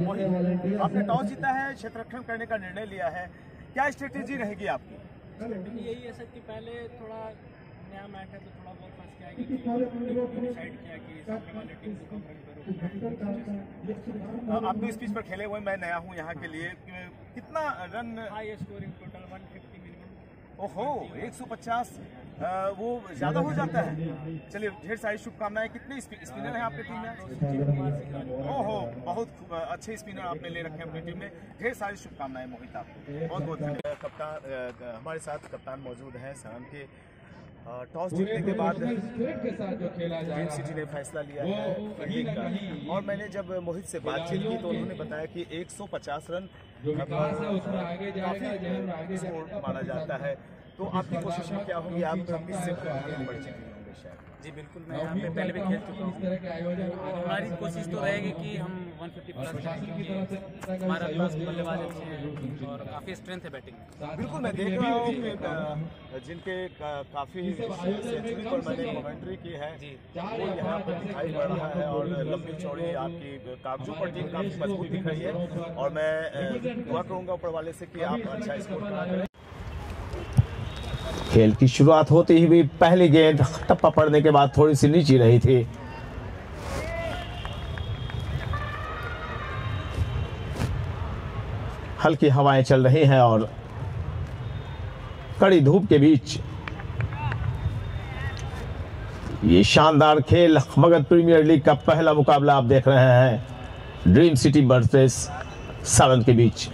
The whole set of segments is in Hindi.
मोहित, आपने टॉस जीता है, क्षेत्ररक्षण करने का निर्णय लिया है, क्या स्ट्रेटेजी रहेगी आपकी? यही है सर कि पहले थोड़ा नया मैच है तो थोड़ा बहुत फंस गया कि डिसाइड किया कि सामने वाले टीम को कम रन करो। आप तो इस पिच पर खेले हुए, मैं नया हूँ यहाँ के लिए, कितना run? High scoring total 150 minimum. ओहो, 150 वो ज्यादा हो जाता है। चलिए, ढेर सारी शुभकामनाएं। कितने स्पिनर हैं आपकी टीम में? ओहो, बहुत अच्छे स्पिनर आपने ले रखे हैं अपनी टीम में। ढेर सारी शुभकामनाएं मोहित आपको, बहुत बहुत धन्यवाद। कप्तान हमारे साथ कप्तान मौजूद हैं सरन के। टॉस जीतने के बाद ड्रीम सिटी ने फैसला लिया है फील्डिंग का, और मैंने जब मोहित से बातचीत की तो उन्होंने बताया कि 150 रन काफी स्कोर माना जाता है। तो आपकी कोशिश क्या होगी? आप 26 से बढ़ जाएंगे शायद। जी बिल्कुल, मैं यहाँ पे पहले भी खेल चुका हूँ। हमारी कोशिश तो रहेगी कि हम 150 प्लस, हमारे पास बल्लेबाज अच्छे हैं और काफ़ी स्ट्रेंथ है बैटिंग में। बिल्कुल, मैं देख रहा हूँ कि जिनके काफ़ी सेंचुरी पर मैंने कमेंट्री की है वो यहाँ पर दिखाई पड़ रहा है, और लंबी चौड़ी आपकी कागजों पर टीम काफ़ी मजबूत दिख रही है, और मैं दुआ करूँगा ऊपर वाले से कि आप अच्छा स्कोर करें। खेल की शुरुआत होते ही भी पहली गेंद टप्पा पड़ने के बाद थोड़ी सी नीची रही थी। हल्की हवाएं चल रही हैं और कड़ी धूप के बीच ये शानदार खेल मगध प्रीमियर लीग का पहला मुकाबला आप देख रहे हैं ड्रीम सिटी वर्सेस सरन के बीच।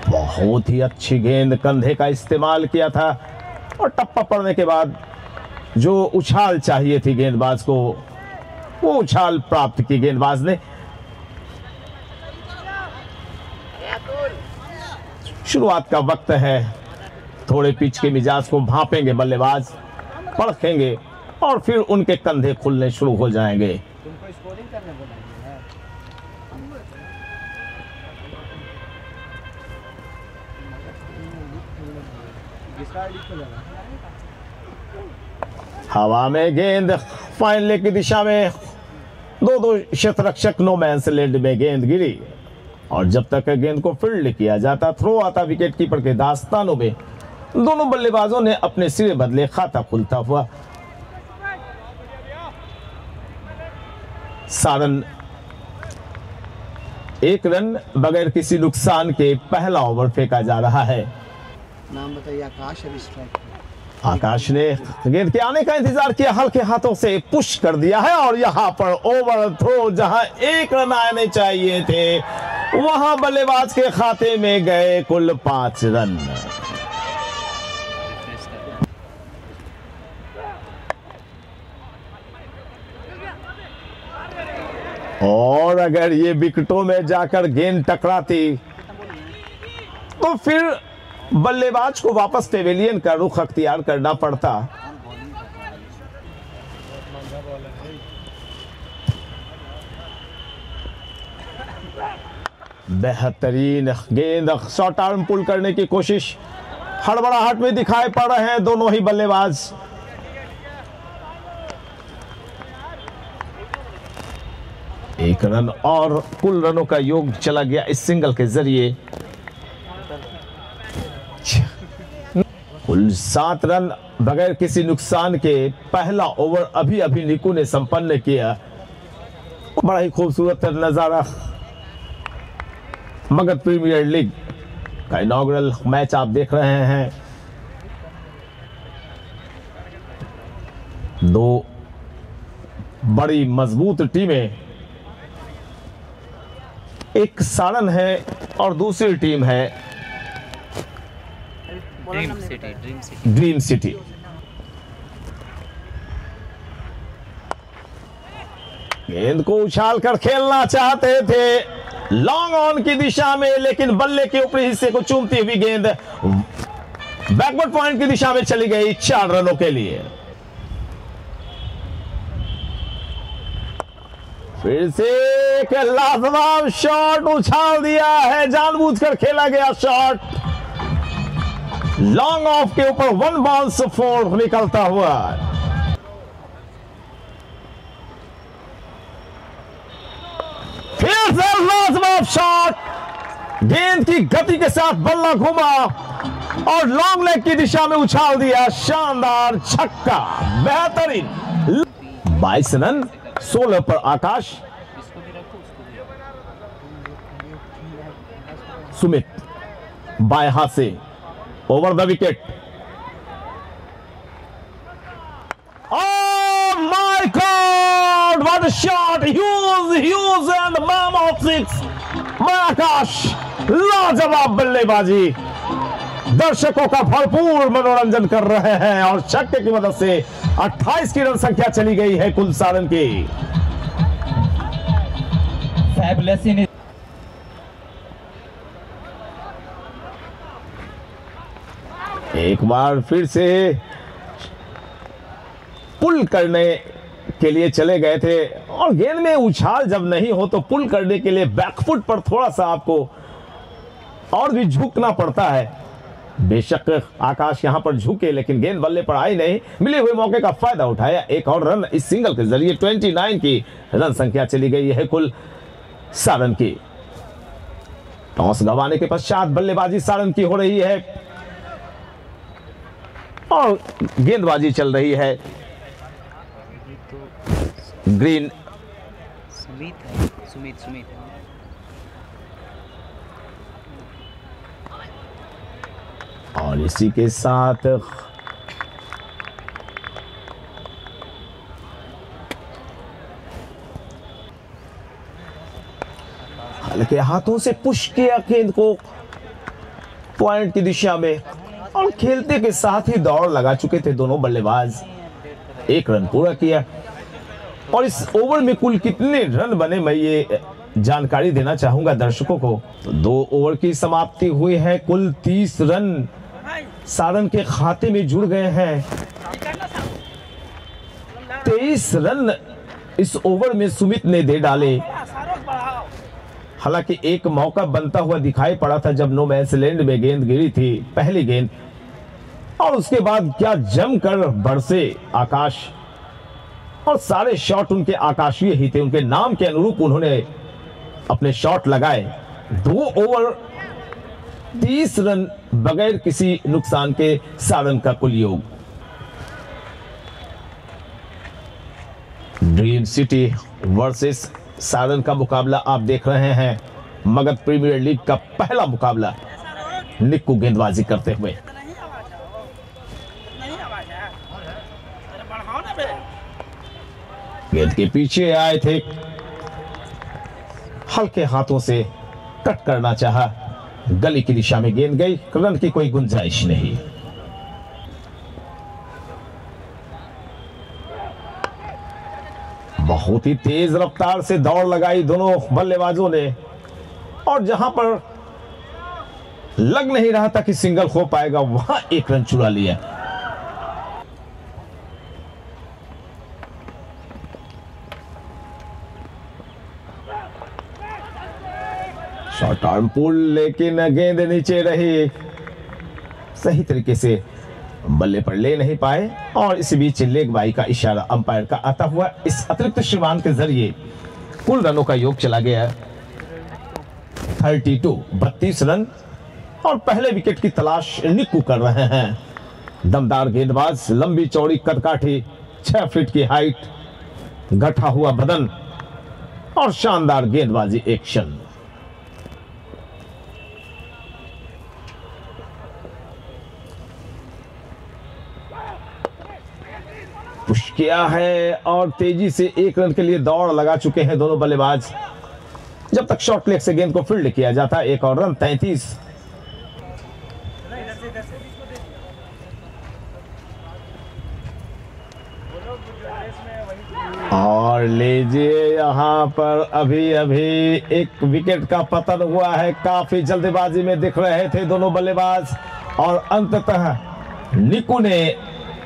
बहुत ही अच्छी गेंद, कंधे का इस्तेमाल किया था, और टप्पा पड़ने के बाद जो उछाल चाहिए थी गेंदबाज को वो उछाल प्राप्त की गेंदबाज ने। शुरुआत का वक्त है, थोड़े पिच के मिजाज को भांपेंगे बल्लेबाज, परखेंगे और फिर उनके कंधे खुलने शुरू हो जाएंगे। तुमको स्कोरिंग करने बोला हवा में गेंद फाइन लेग की दिशा में दो क्षेत्ररक्षक नो मैंस लैंड में गेंद गिरी, और जब तक गेंद को फील्ड किया जाता, थ्रो आता विकेट कीपर के दास्तानों में, दोनों बल्लेबाजों ने अपने सिरे बदले, खाता खुलता हुआ। सारन 1 रन बगैर किसी नुकसान के पहला ओवर फेंका जा रहा है। नाम बताइए। आकाश अभी स्ट्राइक। आकाश ने गेंद के आने का इंतजार किया, हल्के हाथों से पुश कर दिया है, और यहां पर ओवर थ्रो, जहां 1 रन आने चाहिए थे वहां बल्लेबाज के खाते में गए कुल 5 रन। और अगर ये विकेटों में जाकर गेंद टकराती तो फिर बल्लेबाज को वापस पेविलियन का रुख अख्तियार करना पड़ता। बेहतरीन गेंद, शॉर्ट आर्म पुल करने की कोशिश, हड़बड़ाहट में दिखाई पड़ रहे हैं दोनों ही बल्लेबाज। एक रन और कुल रनों का योग चला गया इस सिंगल के जरिए। कुल 7 रन बगैर किसी नुकसान के पहला ओवर अभी अभी निकू ने संपन्न किया। बड़ा ही खूबसूरत नजारा मगध प्रीमियर लीग का इनॉग्रल मैच आप देख रहे हैं। 2 बड़ी मजबूत टीमें, एक सारन है और दूसरी टीम है ड्रीम सिटी। गेंद को उछाल कर खेलना चाहते थे लॉन्ग ऑन की दिशा में, लेकिन बल्ले के ऊपरी हिस्से को चूमती हुई गेंद बैकवर्ड पॉइंट की दिशा में चली गई 4 रनों के लिए। फिर से एक लाजवाब शॉट उछाल दिया है, जानबूझकर खेला गया शॉट, लॉन्ग ऑफ के ऊपर 1 बाउंस 4 निकलता हुआ। ऑफ शॉट, गेंद की गति के साथ बल्ला घूमा और लॉन्ग लेग की दिशा में उछाल दिया। शानदार छक्का, बेहतरीन। 22 रन 16 पर आकाश। सुमित बाएं हाथ से over the wicket. Oh my God! What a shot! Huge and mammoth six by आकाश। लाजवाब बल्लेबाजी, दर्शकों का भरपूर मनोरंजन कर रहे हैं और छक्के की मदद से 28 की रन संख्या चली गई है कुल सारण की। एक बार फिर से पुल करने के लिए चले गए थे और गेंद में उछाल जब नहीं हो तो पुल करने के लिए बैकफुट पर थोड़ा सा आपको और भी झुकना पड़ता है। बेशक आकाश यहां पर झुके लेकिन गेंद बल्ले पर आई नहीं। मिले हुए मौके का फायदा उठाया, एक और रन इस सिंगल के जरिए 29 की रन संख्या चली गई है कुल सारण की। टॉस गंवाने के पश्चात बल्लेबाजी सारण की हो रही है और गेंदबाजी चल रही है। ग्रीन सुमित और इसी के साथ हल्के हाथों से पुश किया गेंद को पॉइंट की दिशा में और खेलते के साथ ही दौड़ लगा चुके थे दोनों बल्लेबाज। एक रन पूरा किया और इस ओवर में कुल कितने रन बने मैं ये जानकारी देना चाहूंगा दर्शकों को। तो 2 ओवर की समाप्ति हुई है, कुल 30 रन सारण के खाते में जुड़ गए हैं। 23 रन इस ओवर में सुमित ने दे डाले। हालांकि एक मौका बनता हुआ दिखाई पड़ा था जब नो मैंस लैंड में गेंद गिरी थी, पहली गेंद, और उसके बाद क्या जमकर बरसे आकाश और सारे शॉट उनके आकाशीय ही थे। उनके नाम के अनुरूप उन्होंने अपने शॉट लगाए। 2 ओवर 30 रन बगैर किसी नुकसान के सारण का कुल योग। ड्रीम सिटी वर्सेस सारण का मुकाबला आप देख रहे हैं। मगध प्रीमियर लीग का पहला मुकाबला निक्कू गेंदबाजी करते हुए। गेंद के पीछे आए थे, हल्के हाथों से कट करना चाहा, गली की दिशा में गेंद गई, रन की कोई गुंजाइश नहीं। बहुत ही तेज रफ्तार से दौड़ लगाई दोनों बल्लेबाजों ने और जहां पर लग नहीं रहा था कि सिंगल हो पाएगा वहां एक रन चुरा लिया। शॉर्ट आर्म पुल लेकिन गेंद नीचे रही, सही तरीके से बल्ले पर ले नहीं पाए और इसी बीच लेग बाई का इशारा अंपायर का आता हुआ इस अतिरिक्त श्रीमान के जरिए कुल रनों का योग चला गया 32 रन और पहले विकेट की तलाश निक्कू कर रहे हैं। दमदार गेंदबाज, लंबी चौड़ी कदकाठी, 6 फीट की हाइट, गठा हुआ बदन और शानदार गेंदबाजी एक्शन। पुश किया है और तेजी से 1 रन के लिए दौड़ लगा चुके हैं दोनों बल्लेबाज। जब तक शॉर्ट लेग से गेंद को फील्ड किया जाता है, एक और रन 33। और लीजिए यहां पर अभी एक विकेट का पतन हुआ है। काफी जल्दबाजी में दिख रहे थे दोनों बल्लेबाज और अंततः निक्कू ने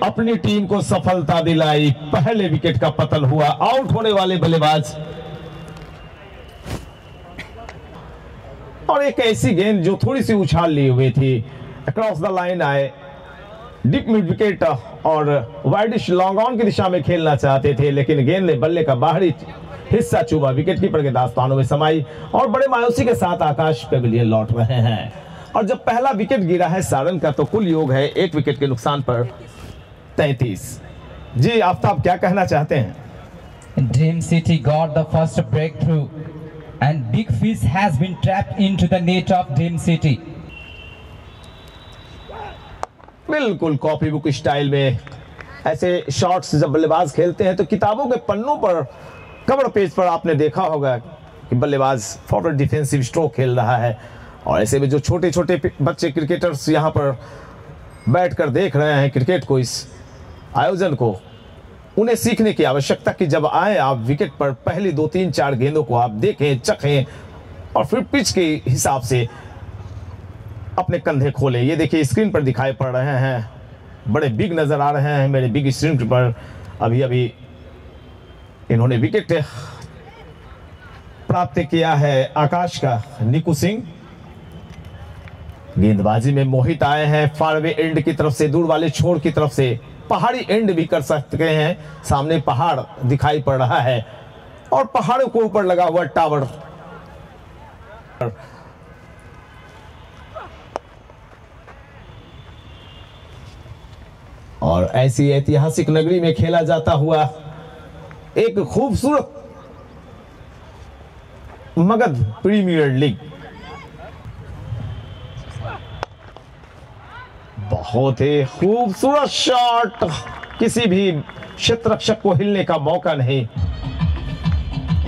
अपनी टीम को सफलता दिलाई। पहले विकेट का पतन हुआ, आउट होने वाले बल्लेबाज और एक ऐसी गेंद जो थोड़ी सी उछाल ली हुई थी, अक्रॉस द लाइन आए, डीप मिड विकेट और वाइडिश लॉन्ग ऑन की दिशा में खेलना चाहते थे लेकिन गेंद ने बल्ले का बाहरी हिस्सा चूमा विकेटकीपर के दास्तानों में समाई और बड़े मायूसी के साथ आकाश पेविलियन लौट रहे हैं। और जब पहला विकेट गिरा है सारण का तो कुल योग है 1 विकेट के नुकसान पर 33। जी आफ्ताब क्या कहना चाहते हैं? Dream City got the first breakthrough and big fish has been trapped into the net of Dream City. बिल्कुल कॉपी बुक स्टाइल में ऐसे शॉट्स जब बल्लेबाज खेलते हैं तो किताबों के पन्नों पर कवर पेज पर आपने देखा होगा कि बल्लेबाज फॉरवर्ड डिफेंसिव स्ट्रोक खेल रहा है और ऐसे में जो छोटे छोटे बच्चे क्रिकेटर्स यहाँ पर बैठकर देख रहे हैं क्रिकेट को, इस आयोजन को, उन्हें सीखने की आवश्यकता कि जब आए आप विकेट पर पहली 2, 3, 4 गेंदों को आप देखें, चखें और फिर पिच के हिसाब से अपने कंधे खोलें। ये देखिए स्क्रीन पर दिखाई पड़ रहे हैं, बड़े बिग नजर आ रहे हैं मेरे बिग स्क्रीन पर। अभी अभी इन्होंने विकेट प्राप्त किया है आकाश का निकू सिंह। गेंदबाजी में मोहित आए हैं फारवे एंड की तरफ से, दूर वाले छोर की तरफ से, पहाड़ी एंड भी कर सकते हैं। सामने पहाड़ दिखाई पड़ रहा है और पहाड़ों को ऊपर लगा हुआ टावर। और ऐसी ऐतिहासिक नगरी में खेला जाता हुआ एक खूबसूरत मगध प्रीमियर लीग, बहुत ही खूबसूरत शॉट, किसी भी क्षेत्ररक्षक को हिलने का मौका नहीं,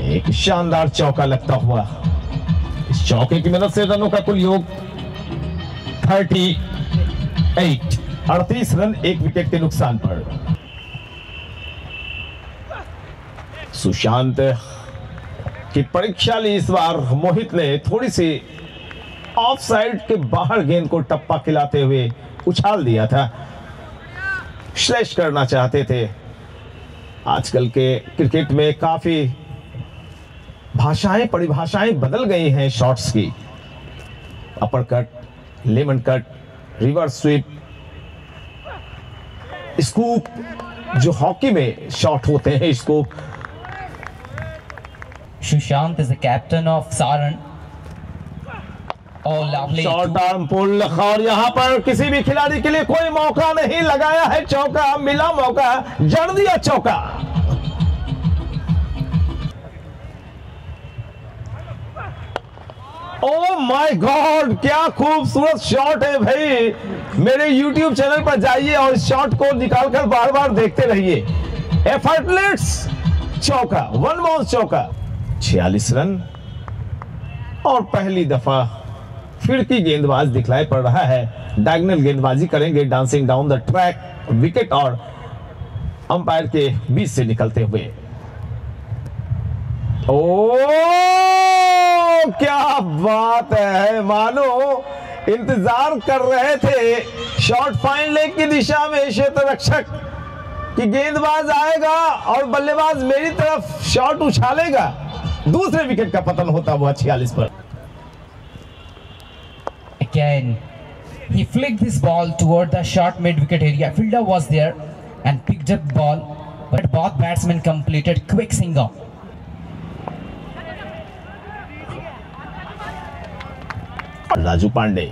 एक शानदार चौका लगता हुआ। इस चौके की मदद से रनों का कुल योग 38 रन 1 विकेट के नुकसान पर। सुशांत की परीक्षा ली इस बार मोहित ने, थोड़ी सी ऑफ साइड के बाहर गेंद को टप्पा खिलाते हुए उछाल दिया था, स्लैश करना चाहते थे। आजकल के क्रिकेट में काफी भाषाएं, परिभाषाएं बदल गई हैं शॉट्स की। Upper cut, lemon cut, reverse sweep, scoop, जो हॉकी में शॉट होते हैं scoop. Sushant is the captain of Saran. Oh, lovely. Short arm pull और यहाँ पर किसी भी खिलाड़ी के लिए कोई मौका नहीं, लगाया है चौका, मिला मौका, जड़ दिया चौका। ओह माय गॉड, क्या खूबसूरत शॉट है भाई। मेरे YouTube चैनल पर जाइए और इस शॉट को निकालकर बार बार देखते रहिए। एफर्टलेस चौका, 1 बाउंस चौका, 46 रन। और पहली दफा फिरकी गेंदबाज दिखलाई पड़ रहा है, डायगोनल गेंदबाजी करेंगे, dancing down the track, wicket और अंपायर के बीच से निकलते हुए। ओ क्या बात है, मानो इंतजार कर रहे थे शॉर्ट फाइन लेग की दिशा में क्षेत्र रक्षक कि गेंदबाज आएगा और बल्लेबाज मेरी तरफ शॉट उछालेगा। दूसरे विकेट का पतन होता हुआ 46 पर। Again, he flicked this ball toward the short mid-wicket area. Fielder was there and picked up the ball, but both batsmen completed quick single. Raju Pandey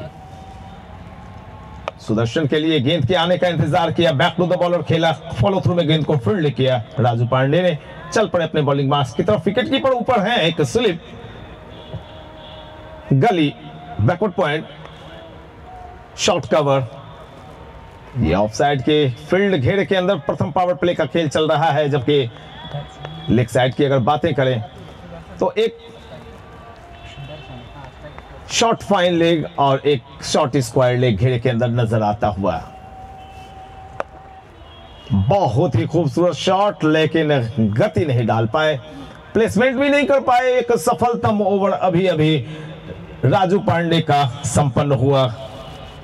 Sudarshan के लिए गेंद के आने का इंतजार किया, बैक टू द बॉलर खेला, फॉलो थ्रू में गेंद को फील्ड किया। राजू पांडे ने चल पड़े अपने बॉलिंग मार्क्स की तरफ। विकेट कीपर ऊपर है, एक स्लिप, गली, बैकवर्ड पॉइंट, शॉर्ट कवर। ये ऑफसाइड के फील्ड घेरे के अंदर प्रथम पावर प्ले का खेल चल रहा है, जबकि लेग साइड की अगर बातें करें तो एक शॉर्ट फाइन लेग और एक शॉर्ट स्क्वायर लेग घेरे के अंदर नजर आता हुआ। बहुत ही खूबसूरत शॉट, लेकिन गति नहीं डाल पाए, प्लेसमेंट भी नहीं कर पाए। एक सफलतम ओवर अभी अभी राजू पांडे का संपन्न हुआ,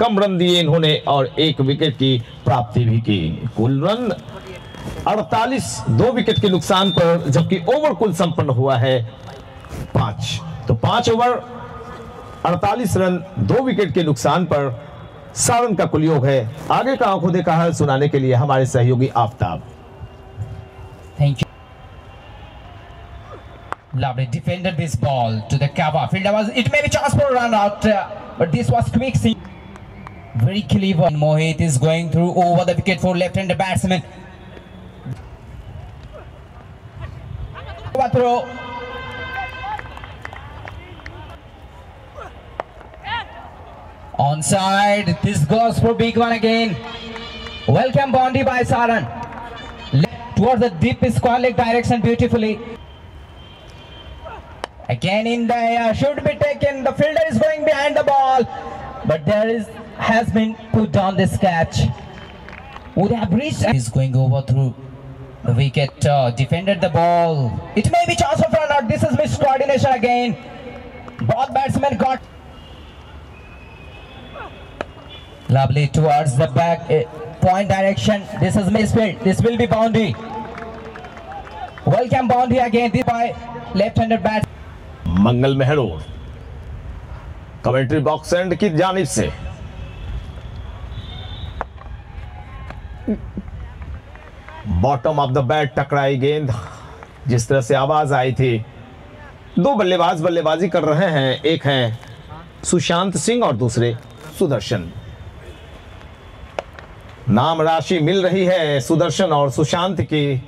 कम रन दिए इन्होंने और 1 विकेट की प्राप्ति भी की। कुल रन 48, 2 विकेट के नुकसान पर, जबकि ओवर कुल संपन्न हुआ है 5। तो 5 ओवर 48 रन 2 विकेट के नुकसान पर सारण का कुल योग है। आगे का आंखों देखा हाल सुनाने के लिए हमारे सहयोगी Aftab. Thank you. Lovely defended this ball to the cover. Fielder was, it may be chance for a run out, but this was quick. Very clever. Mohit is going through over the wicket for left-handed batsman. Throw. Onside. This goes for big one again. Welcome boundary by Saran. Towards the deep square leg direction beautifully. Again in the air, should be taken. The fielder is going behind the ball, but has been put down this catch. Would have reached. Is going over through the wicket. Defended the ball. It may be chance of run out. This is missed coordination again. Both batsmen got. Lovely towards the back point direction. This is misfield. This will be boundary. Welcome boundary again. This by left-handed bat. Mangal Mehror commentary box end की जानिब से बॉटम ऑफ द बैट टकराई गेंद। जिस तरह से आवाज आई थी, दो बल्लेबाज बल्लेबाजी कर रहे हैं, एक हैं सुशांत सिंह और दूसरे सुदर्शन। नाम राशि मिल रही है सुदर्शन और सुशांत की।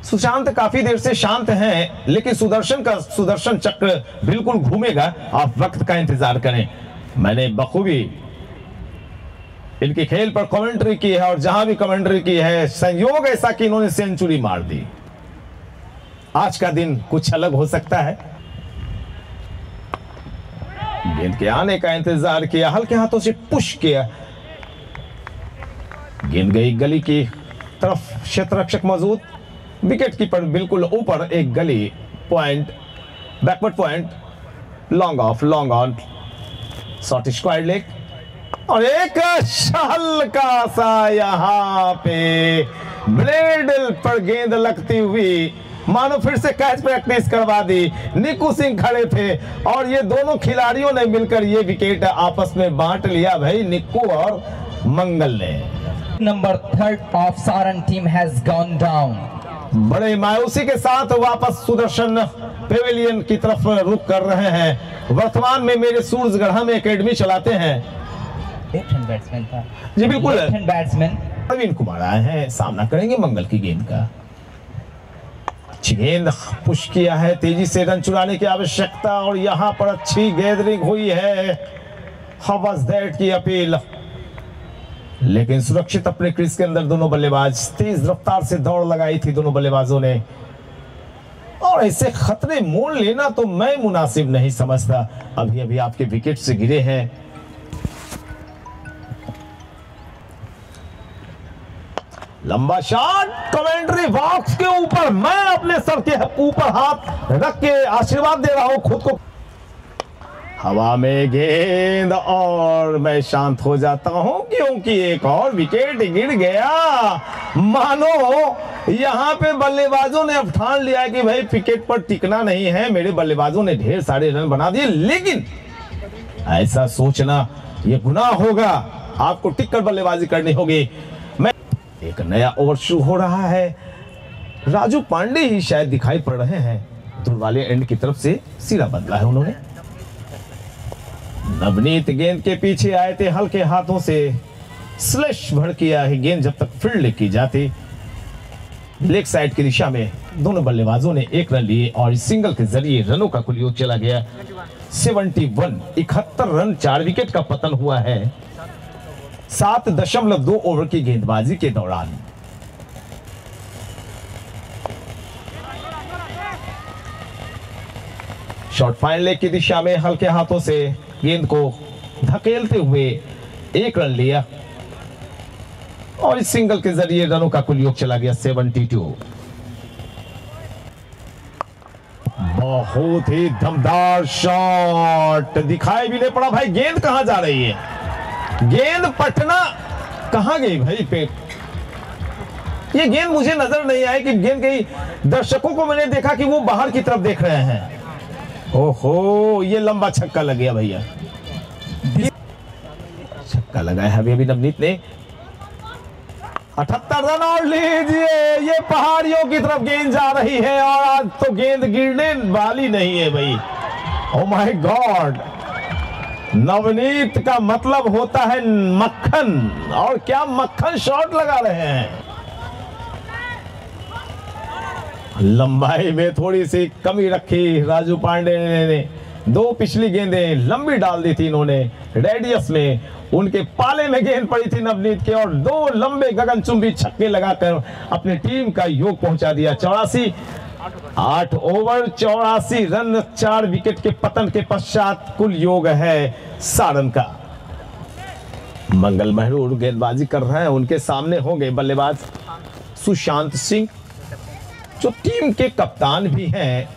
सुशांत काफी देर से शांत हैं, लेकिन सुदर्शन का सुदर्शन चक्र बिल्कुल घूमेगा। आप वक्त का इंतजार करें। मैंने बखूबी इनके खेल पर कमेंट्री की है और जहां भी कमेंट्री की है, संयोग ऐसा कि इन्होंने सेंचुरी मार दी। आज का दिन कुछ अलग हो सकता है। गेंद के आने का इंतजार किया, हल्के हाथों से पुश किया। गेंद गई गली की तरफ, क्षेत्ररक्षक मौजूद, विकेट कीपर बिल्कुल ऊपर, एक गली point, backward point, long off, long on, short square leg और एक हल्का सा यहां पे ब्लेड पर गेंद लगती हुई, मानो फिर से कैच प्रैक्टिस करवा दी। निकू सिंह खड़े थे और ये दोनों खिलाड़ियों ने मिलकर ये विकेट आपस में बांट लिया भाई, निक्कू और मंगल ने। Number 3 of Saran team has gone down. बड़े मायूसी के साथ वापस सुदर्शन पेविलियन की तरफ रुख कर रहे हैं। वर्तमान में मेरे सूरजगढ़ा में एकेडमी चलाते हैं। बैट्समैन था जी बिल्कुल, बैट्समैन प्रवीण कुमार आए हैं, सामना करेंगे मंगल की गेंद का। अच्छी गेंद, पुश किया है, तेजी से रन चुराने की आवश्यकता और यहां पर अच्छी गैदरिंग हुई है। हाउ वाज दैट की अपील, लेकिन सुरक्षित अपने क्रीज के अंदर दोनों बल्लेबाज, तेज रफ्तार से दौड़ लगाई थी दोनों बल्लेबाजों ने। और ऐसे खतरे मोल लेना तो मैं मुनासिब नहीं समझता। अभी अभी आपके विकेट से गिरे हैं। लंबा शॉट, कमेंट्री बॉक्स के ऊपर, मैं अपने सर के ऊपर हाथ रख के आशीर्वाद दे रहा हूं खुद को। हवा में गेंद और मैं शांत हो जाता हूं क्योंकि एक और विकेट गिर गया। मानो यहां पे बल्लेबाजों ने अब ठान लिया कि भाई विकेट पर टिकना नहीं है। मेरे बल्लेबाजों ने ढेर सारे रन बना दिए, लेकिन ऐसा सोचना यह गुनाह होगा। आपको टिक कर बल्लेबाजी करनी होगी। मैं एक नया ओवर शुरू हो रहा है। राजू पांडे ही शायद दिखाई पड़ रहे हैं। दूर वाले एंड की तरफ से सिरा बदला है उन्होंने। नवनीत गेंद के पीछे आए थे, हल्के हाथों से स्लैश भर किया है। गेंद जब तक फील्ड की जाती, लेग साइड की दिशा में दोनों बल्लेबाजों ने एक रन लिए और इस सिंगल के जरिए रनों का कुल योग चला गया 71। 71 रन, 4 विकेट का पतन हुआ है 7.2 ओवर की गेंदबाजी के दौरान। शॉर्ट फाइन लेग की दिशा में हल्के हाथों से गेंद को धकेलते हुए एक रन लिया और इस सिंगल के जरिए रनों का कुल योग चला गया 72। बहुत ही दमदार शॉट, दिखाई भी नहीं पड़ा भाई गेंद कहां जा रही है। गेंद पटना कहां गई भाई पे, ये गेंद मुझे नजर नहीं आई कि गेंद गई। दर्शकों को मैंने देखा कि वो बाहर की तरफ देख रहे हैं। ओहो, ये लंबा छक्का लग गया भैया, छक्का लगाया है अभी नवनीत ने। 78 रन और लीजिए, ये पहाड़ियों की तरफ गेंद जा रही है और आज तो गेंद गिरने वाली नहीं है भाई। ओ माय गॉड, नवनीत का मतलब होता है मक्खन, और क्या मक्खन शॉट लगा रहे हैं। लंबाई में थोड़ी सी कमी रखी राजू पांडे ने, दो पिछली गेंदें लंबी डाल दी थी इन्होंने, रेडियस में उनके पाले में गेंद पड़ी थी नवनीत के, और दो लंबे गगनचुंबी छक्के लगाकर अपनी टीम का योग पहुंचा दिया 84। 8 ओवर 84 रन, 4 विकेट के पतन के पश्चात कुल योग है सारण का। मंगल महरूर गेंदबाजी कर रहे हैं, उनके सामने होंगे बल्लेबाज सुशांत सिंह जो टीम के कप्तान भी हैं।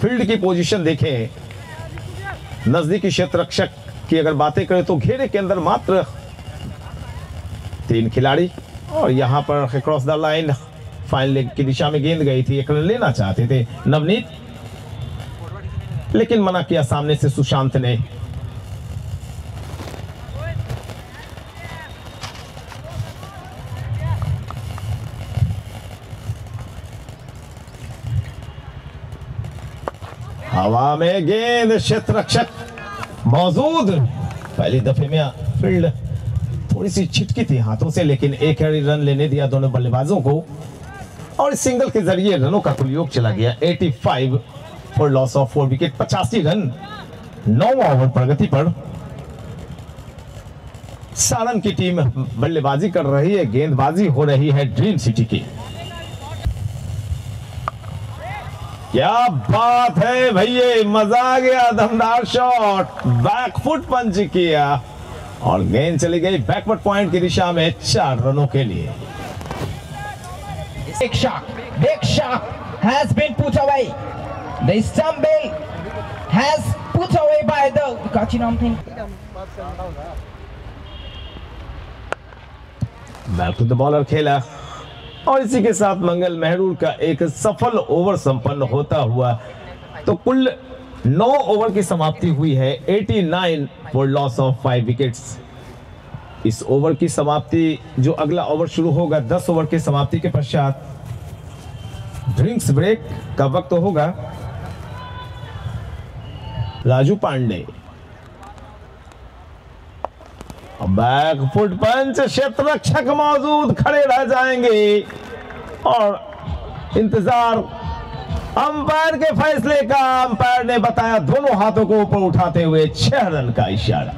फील्ड की पोजीशन देखें, नजदीकी क्षेत्र रक्षक की अगर बातें करें तो घेरे के अंदर मात्र 3 खिलाड़ी, और यहां पर cross the line fine leg की दिशा में गेंद गई थी, एक रन लेना चाहते थे नवनीत, लेकिन मना किया सामने से सुशांत ने। हवा में गेंद, क्षेत्र रक्षक मौजूद। पहली दफे में फील्ड थोड़ी सी छिटकी थी हाथों से, लेकिन एक रन लेने दिया दोनों बल्लेबाजों को, और सिंगल के जरिए रनों का कुल योग चला गया 85 for loss of 4 wicket. 85 run 9 over प्रगति पर सारण की टीम बल्लेबाजी कर रही है, गेंदबाजी हो रही है ड्रीम सिटी की। क्या बात है भैया, मजा आ गया, दमदार शॉट, बैकफुट पंच किया और गेंद चली गई बैकवर्ड पॉइंट की दिशा में 4 रनों के लिए। Big shot has been put away. The stumble has put away by the Kachinam thing. Back to the bowler खेला, और इसी के साथ मंगल महरूर का एक सफल ओवर संपन्न होता हुआ तो कुल 9 ओवर की समाप्ति हुई है 89 फॉर लॉस ऑफ 5 विकेट्स। इस ओवर की समाप्ति, जो अगला ओवर शुरू होगा 10 ओवर की समाप्ति के पश्चात ड्रिंक्स ब्रेक का वक्त होगा। राजू पांडे बैक फुट पंच, क्षेत्र रक्षक मौजूद, खड़े रह जाएंगे और इंतजार अंपायर के फैसले का। अंपायर ने बताया दोनों हाथों को ऊपर उठाते हुए 6 रन का इशारा।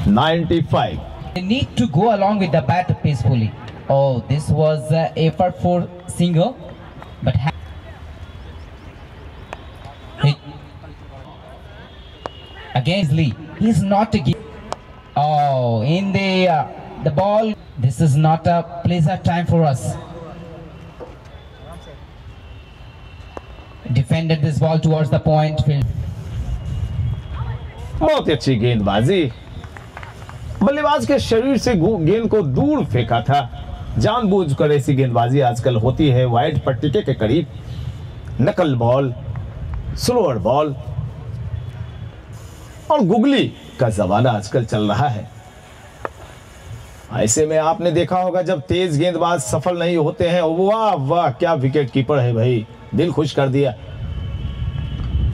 95। They need to go along with the bat peacefully. Oh, this was effort for single, but against Lee, he's not a. Oh, in the ball. This is not a pleasure time for us. Defended this ball towards the point. बहुत अच्छी गेंदबाजी, बल्लेबाज के शरीर से गेंद को दूर फेंका था। जानबूझकर ऐसी गेंदबाजी आजकल होती है वाइड पट्टी के करीब। नकल बॉल, स्लोअर बॉल और गुगली का जमाना आजकल चल रहा है। ऐसे में आपने देखा होगा जब तेज गेंदबाज सफल नहीं होते हैं, वाह वाह क्या विकेट कीपर है भाई, दिल खुश कर दिया।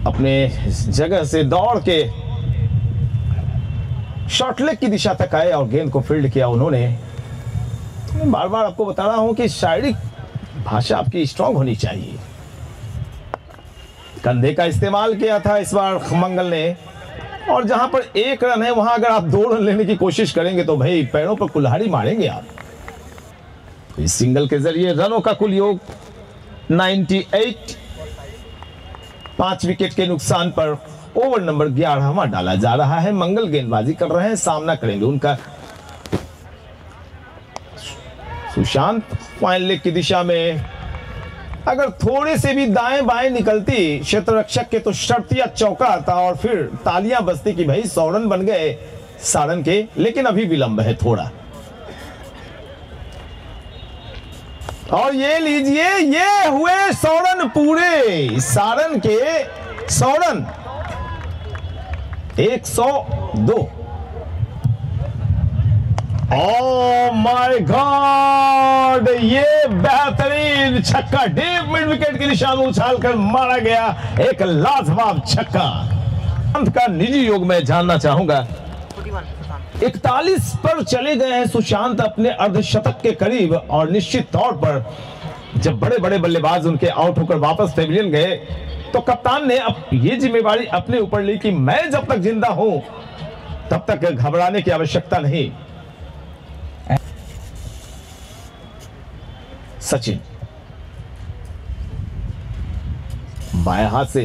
अपने जगह से दौड़ के शॉर्ट लेग की दिशा तक आए और गेंद को फील्ड किया उन्होंने। बार बार आपको बता रहा हूं कि शारीरिक भाषा आपकी स्ट्रांग होनी चाहिए। कंधे का इस्तेमाल किया था इस बार मंगल ने, और जहां पर 1 रन है वहां अगर आप 2 रन लेने की कोशिश करेंगे तो भाई पैरों पर कुल्हाड़ी मारेंगे आप। इस सिंगल के जरिए रनों का कुल योग 98। 5 विकेट के नुकसान पर ओवर नंबर 11वां डाला जा रहा है। मंगल गेंदबाजी कर रहे हैं, सामना करेंगे उनका सुशांत। फाइन लेग की दिशा में अगर थोड़े से भी दाएं बाएं निकलती क्षेत्र रक्षक के तो शर्तिया चौका आता और फिर तालियां बजती कि भाई 100 रन बन गए सारण के, लेकिन अभी विलंब है थोड़ा। और ये लीजिए, ये हुए 100 रन पूरे सारण के। 100 रन 102। ओह माय गॉड, ये बेहतरीन छक्का डीप मिड विकेट की दिशा में उछालकर मारा गया, एक लाजवाब छक्का। अंत का निजी योग मैं जानना चाहूंगा। 41 पर चले गए हैं सुशांत अपने अर्धशतक के करीब, और निश्चित तौर पर जब बड़े बड़े बल्लेबाज उनके आउट होकर वापस पेविलियन गए तो कप्तान ने अब ये जिम्मेवारी अपने ऊपर ली कि मैं जब तक जिंदा हूं तब तक घबराने की आवश्यकता नहीं। सचिन बाएं हाथ से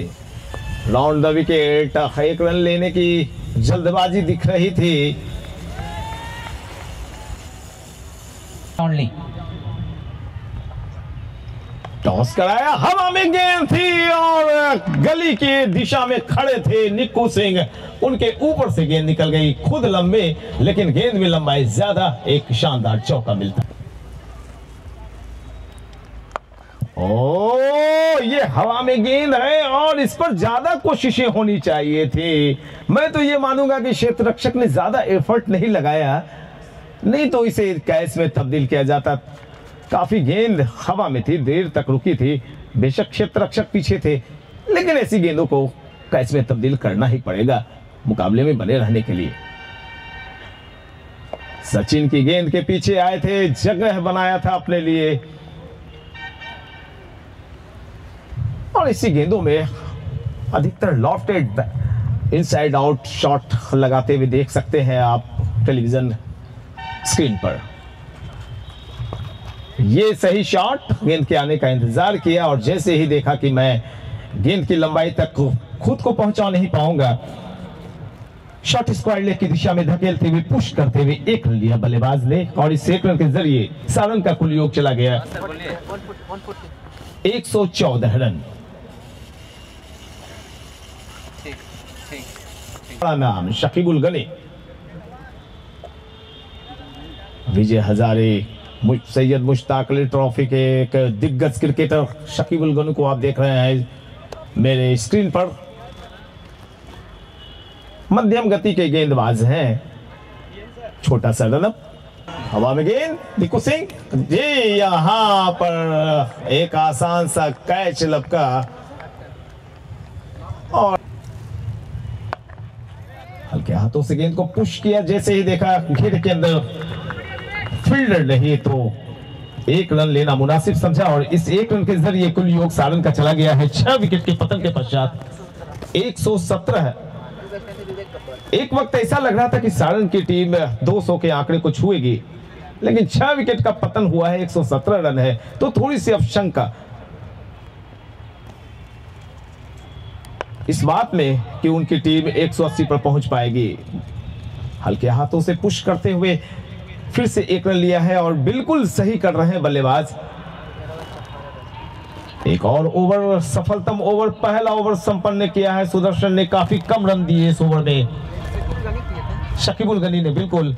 राउंड द विकेट, 1 रन लेने की जल्दबाजी दिख रही थी। Only. टॉस कराया, हवा में गेंद थी और गली की दिशा में खड़े थे निक्कू सिंह, उनके ऊपर से गेंद निकल गई, खुद लंबे लेकिन गेंद में लंबाई ज्यादा, एक शानदार चौका मिलता। ओ ये हवा में गेंद है और इस पर ज्यादा कोशिशें होनी चाहिए थी। मैं तो ये मानूंगा कि क्षेत्र रक्षक ने ज्यादा एफर्ट नहीं लगाया, नहीं तो इसे कैच में तब्दील किया जाता। काफी गेंद हवा में थी, देर तक रुकी थी, बेशक क्षेत्र रक्षक पीछे थे, लेकिन ऐसी गेंदों को कैच में तब्दील करना ही पड़ेगा मुकाबले में बने रहने के लिए। सचिन की गेंद के पीछे आए थे, जगह बनाया था अपने लिए, और इसी गेंदों में अधिकतर लॉफ्टेड इनसाइड आउट शॉट लगाते हुए देख सकते हैं आप टेलीविजन स्क्रीन पर। ये सही शॉट, गेंद के आने का इंतजार किया और जैसे ही देखा कि मैं गेंद की लंबाई तक खुद को पहुंचा नहीं पाऊंगा, शॉट स्क्वायर लेग की दिशा में धकेलते हुए पुश करते हुए 1 रन लिया बल्लेबाज ने, और इस 1 रन के जरिए सारंग का कुल योग चला गया 114 रन। बड़ा नाम शकीबुल गनी, विजय हजारे, सैयद मुश्ताक अली ट्रॉफी के एक दिग्गज क्रिकेटर शकीबुल गनी को आप देख रहे हैं मेरे स्क्रीन पर। मध्यम गति के गेंदबाज हैं। छोटा सा रनअप, हवा में गेंद, निक्कू सिंह जी यहां पर एक आसान सा कैच लपका और हल्के हाथों से गेंद को पुश किया। जैसे ही देखा घेरे के अंदर फील्डर नहीं तो 1 रन लेना मुनासिब समझा, और इस 1 रन के जरिए कुल योग सारंग का चला गया है 6 विकेट के पतन के पश्चात 117। एक वक्त ऐसा लग रहा था कि सारंग की टीम 200 के आंकड़े को छुएगी, लेकिन 6 विकेट का पतन हुआ है, 117 रन है, तो थोड़ी सी आशंका इस बात में कि उनकी टीम 180 पर पहुंच पाएगी। हल्के हाथों से पुश करते हुए फिर से 1 रन लिया है और बिल्कुल सही कर रहे हैं बल्लेबाज। एक और ओवर, सफलतम ओवर, पहला ओवर संपन्न किया है सुदर्शन ने, काफी कम रन दिए इस ओवर में शकीबुल गनी ने, बिल्कुल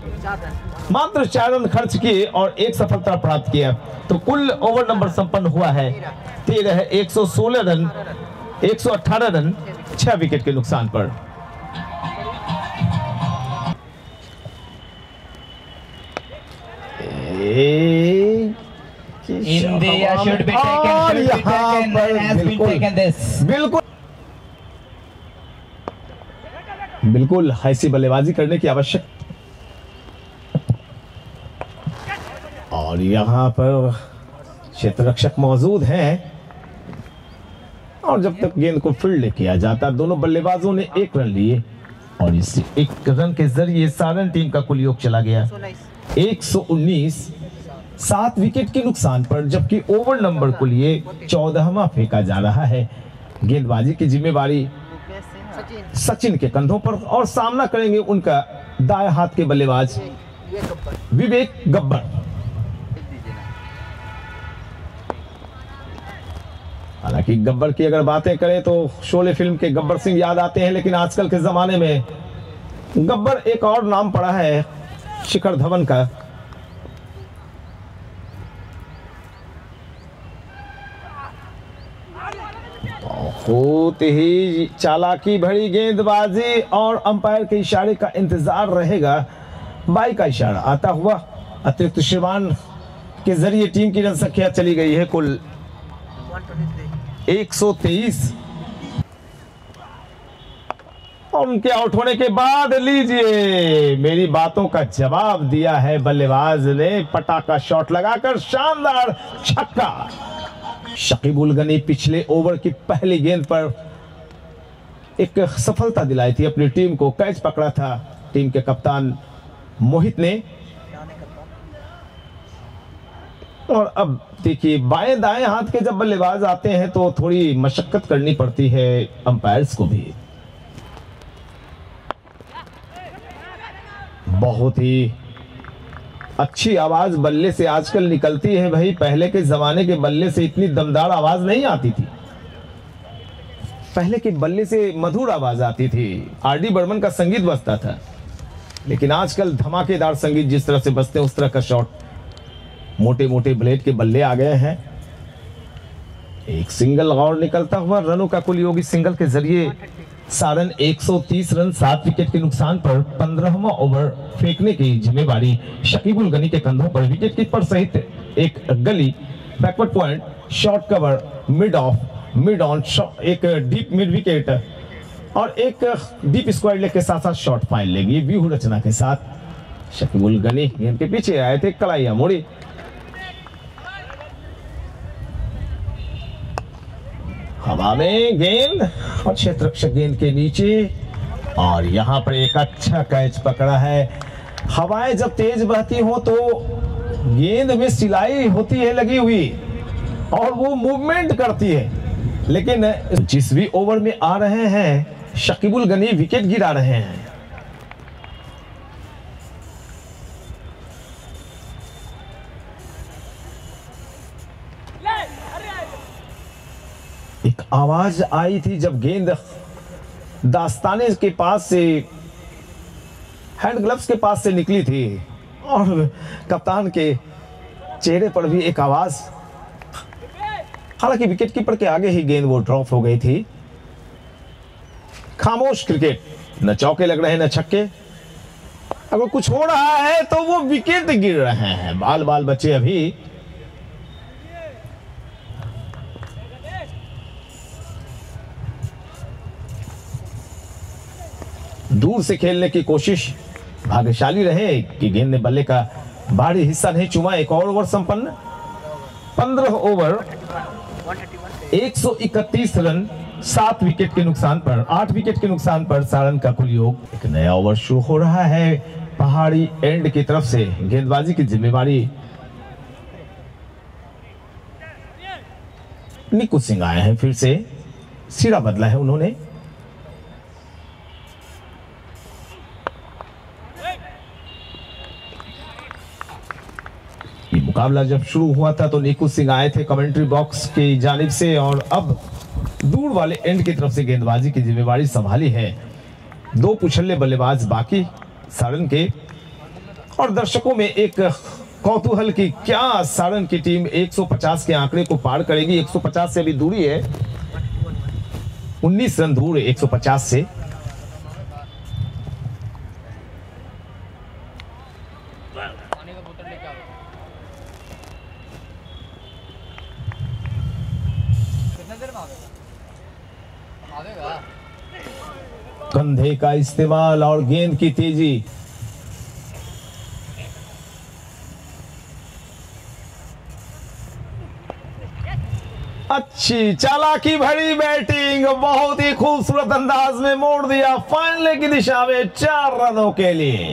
मात्र 4 रन खर्च किए और 1 सफलता प्राप्त किया, तो कुल ओवर नंबर संपन्न हुआ है 13 है, 116 रन, 118 रन 6 विकेट के नुकसान पर। India should be taken, has been taken this. बिल्कुल ऐसी बल्लेबाजी करने की आवश्यकता, और यहाँ पर क्षेत्र रक्षक मौजूद हैं, और जब तक गेंद को फील्ड किया जाता, दोनों बल्लेबाजों ने 1 रन लिए और इस 1 रन के जरिए सारण टीम का कुल योग चला गया 119, 7 विकेट के नुकसान पर, जबकि ओवर नंबर को लिए 14वां फेंका जा रहा है। गेंदबाजी की जिम्मेवारी सचिन के कंधों पर, और सामना करेंगे उनका दाएं हाथ के बल्लेबाज विवेक गब्बर। हालांकि गब्बर की अगर बातें करें तो शोले फिल्म के गब्बर सिंह याद आते हैं, लेकिन आजकल के जमाने में गब्बर एक और नाम पड़ा है शिखर धवन का। बहुत ही चालाकी भरी गेंदबाजी और अंपायर के इशारे का इंतजार रहेगा बाई का इशारा आता हुआ अतिरिक्त श्रीमान के जरिए टीम की रन संख्या चली गई है कुल 123। और उनके आउट होने के बाद लीजिए मेरी बातों का जवाब दिया है बल्लेबाज ने, पटाखा शॉट लगाकर शानदार छक्का। शकीबुल गनी पिछले ओवर की पहली गेंद पर एक सफलता दिलाई थी अपनी टीम को, कैच पकड़ा था टीम के कप्तान मोहित ने। और अब देखिए बाएं दाएं हाथ के जब बल्लेबाज आते हैं तो थोड़ी मशक्कत करनी पड़ती है अंपायर्स को भी। बहुत ही अच्छी आवाज बल्ले से आजकल निकलती है भाई, पहले के जमाने के बल्ले से इतनी दमदार आवाज नहीं आती थी। पहले के बल्ले से मधुर आवाज आती थी, आर.डी. बर्मन का संगीत बजता था, लेकिन आजकल धमाकेदार संगीत जिस तरह से बजते हैं उस तरह का शॉट, मोटे मोटे ब्लेड के बल्ले आ गए हैं। एक सिंगल और निकलता हुआ, रनों का कुल योग इस सिंगल के जरिए सारण 130 रन 7 विकेट के नुकसान पर 15वां ओवर फेंकने की जिम्मेवारी शकीबुल गनी के कंधों पर। विकेट कीपर सहित एक गली, backward point, short cover, mid of, mid on, एक डीप मिड विकेट और एक डीप स्क्वायर लेग के साथ साथ शॉर्ट फाइन लेग, ये व्यूह रचना के साथ शकीबुल गनी गेंद के पीछे आए थे, कलाइया मोड़ी। हवा में गेंद और क्षेत्र रक्षक गेंद के नीचे, और यहां पर एक अच्छा कैच पकड़ा है। हवाएं जब तेज बहती हो तो गेंद में सिलाई होती है लगी हुई और वो मूवमेंट करती है, लेकिन जिस भी ओवर में आ रहे हैं शकीबुल गनी विकेट गिरा रहे हैं। एक आवाज आई थी जब गेंद दास्ताने के पास से, हैंड ग्लव्स के पास से निकली थी, और कप्तान के चेहरे पर भी एक आवाज। हालांकि विकेट कीपर के आगे ही गेंद वो ड्रॉप हो गई थी। खामोश क्रिकेट, न चौके लग रहे न छक्के, अगर कुछ हो रहा है तो वो विकेट गिर रहे हैं। बाल बाल बच्चे अभी दूर से खेलने की कोशिश, भाग्यशाली रहे कि गेंद ने बल्ले का बाहरी हिस्सा नहीं चुमा। एक और ओवर संपन्न, 15 ओवर 131 रन 7 विकेट के नुकसान पर, 8 विकेट के नुकसान पर सारण का कुल योग। एक नया ओवर शुरू हो रहा है पहाड़ी एंड की तरफ से। गेंदबाजी की जिम्मेवारी निकू सिंह आए हैं, फिर से सिरा बदला है उन्होंने। ये मुकाबला जब शुरू हुआ था तो निकू सिंह आए थे कमेंट्री बॉक्स की जानिब से, और अब दूर वाले एंड की तरफ से गेंदबाजी की जिम्मेवारी संभाली है। 2 पुछल्ले बल्लेबाज बाकी सारण के, और दर्शकों में एक कौतूहल की क्या सारण की टीम 150 के आंकड़े को पार करेगी। 150 से अभी दूरी है, 19 रन दूर है 150 से। कंधे का इस्तेमाल और गेंद की तेजी, अच्छी चालाकी भरी बैटिंग, बहुत ही खूबसूरत अंदाज में मोड़ दिया फाइनल की दिशा में 4 रनों के लिए।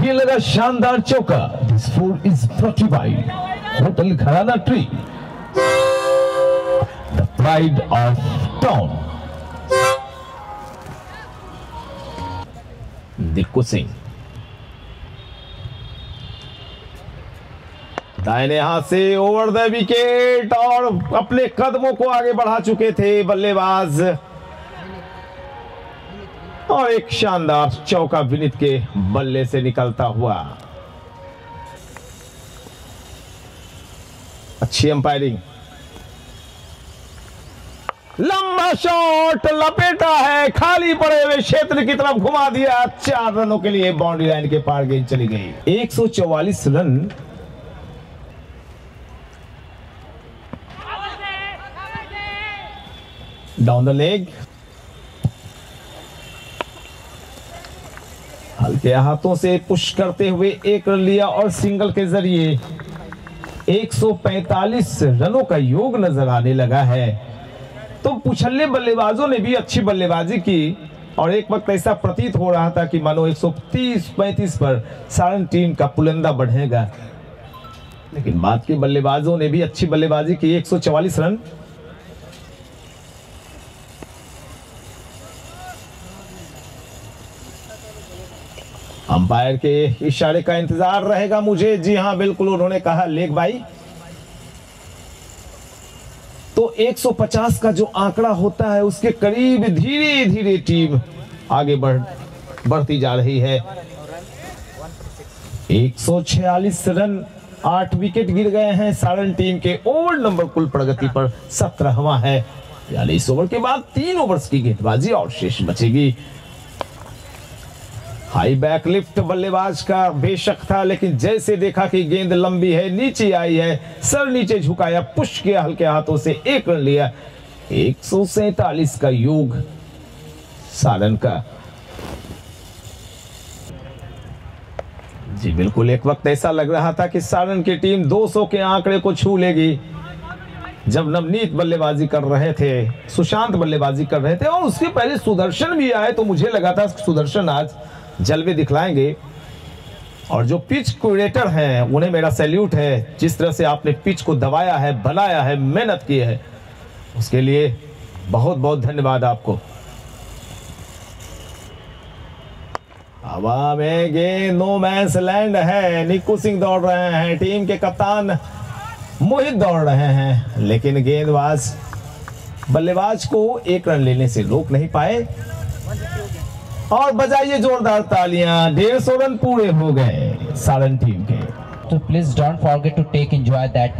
ये लगा शानदार चौका। This food is brought you by hotel Gharana tree, the pride of town. Niku Singh दाहिने हाथ से ओवर द विकेट, और अपने कदमों को आगे बढ़ा चुके थे बल्लेबाज, और एक शानदार चौका विनीत के बल्ले से निकलता हुआ। अच्छी अंपायरिंग, लंबा पहला शॉट लपेटा है, खाली पड़े हुए क्षेत्र की तरफ घुमा दिया। 4 रनों के लिए बाउंड्री लाइन के पार गेंद चली गई। 144 रन। डाउन द लेग, हल्के हाथों से पुश करते हुए 1 रन लिया और सिंगल के जरिए 145 रनों का योग नजर आने लगा है। तो पुछल्ले बल्लेबाजों ने भी अच्छी बल्लेबाजी की और एक वक्त ऐसा प्रतीत हो रहा था कि मानो 130-35 पर सारण टीम का पुलंदा बढ़ेगा, लेकिन बाद के बल्लेबाजों ने भी अच्छी बल्लेबाजी की। 144 रन। अंपायर के इशारे का इंतजार रहेगा मुझे। जी हां, बिल्कुल, उन्होंने कहा लेग बाई। तो 150 का जो आंकड़ा होता है उसके करीब धीरे धीरे टीम आगे बढ़ती जा रही है। 146 रन, 8 विकेट गिर गए हैं सारण टीम के। ओवर नंबर कुल प्रगति पर 17वां है, यानी इस ओवर के बाद 3 ओवर्स की गेंदबाजी और शेष बचेगी। हाई बैक लिफ्ट बल्लेबाज का बेशक था, लेकिन जैसे देखा कि गेंद लंबी है, नीचे आई है, सर नीचे झुकाया, पुश किया हल्के हाथों से, 1 रन लिया। 147 का योग सारण का। जी बिल्कुल, एक वक्त ऐसा लग रहा था कि सारण की टीम 200 के आंकड़े को छू लेगी। जब नवनीत बल्लेबाजी कर रहे थे, सुशांत बल्लेबाजी कर रहे थे और उसके पहले सुदर्शन भी आए, तो मुझे लगा था सुदर्शन आज जलवे दिखलाएंगे। और जो पिच क्यूरेटर हैं उन्हें मेरा सैल्यूट है। जिस तरह से आपने पिच को दबाया है, बनाया है, मेहनत की है, उसके लिए बहुत बहुत धन्यवाद आपको। हवा में गेंद, नो मैंस लैंड है। निक्कू सिंह दौड़ रहे हैं, टीम के कप्तान मोहित दौड़ रहे हैं, लेकिन गेंदबाज बल्लेबाज को 1 रन लेने से रोक नहीं पाए। और बजाइए जोरदार तालियां, 150 रन पूरे हो गए सारण टीम के। तो please don't forget to take enjoy that.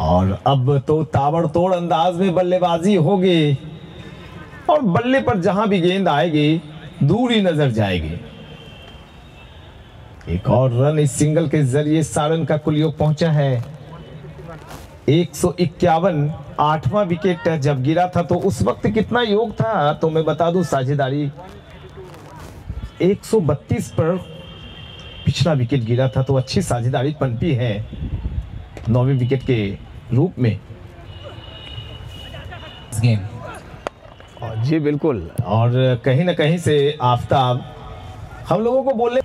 और अब तो ताबड़तोड़ अंदाज में बल्लेबाजी होगी और बल्ले पर जहां भी गेंद आएगी दूरी नजर जाएगी। एक और रन इस सिंगल के जरिए सारण का कुल योग पहुंचा है 151। 8वां विकेट जब गिरा था तो उस वक्त कितना योग था तो मैं बता दूं, साझेदारी 132 पर पिछला विकेट गिरा था, तो अच्छी साझेदारी पनपी है 9वें विकेट के रूप में इस गेम। और जी बिल्कुल, और कहीं ना कहीं से आफताब हम लोगों को बोले,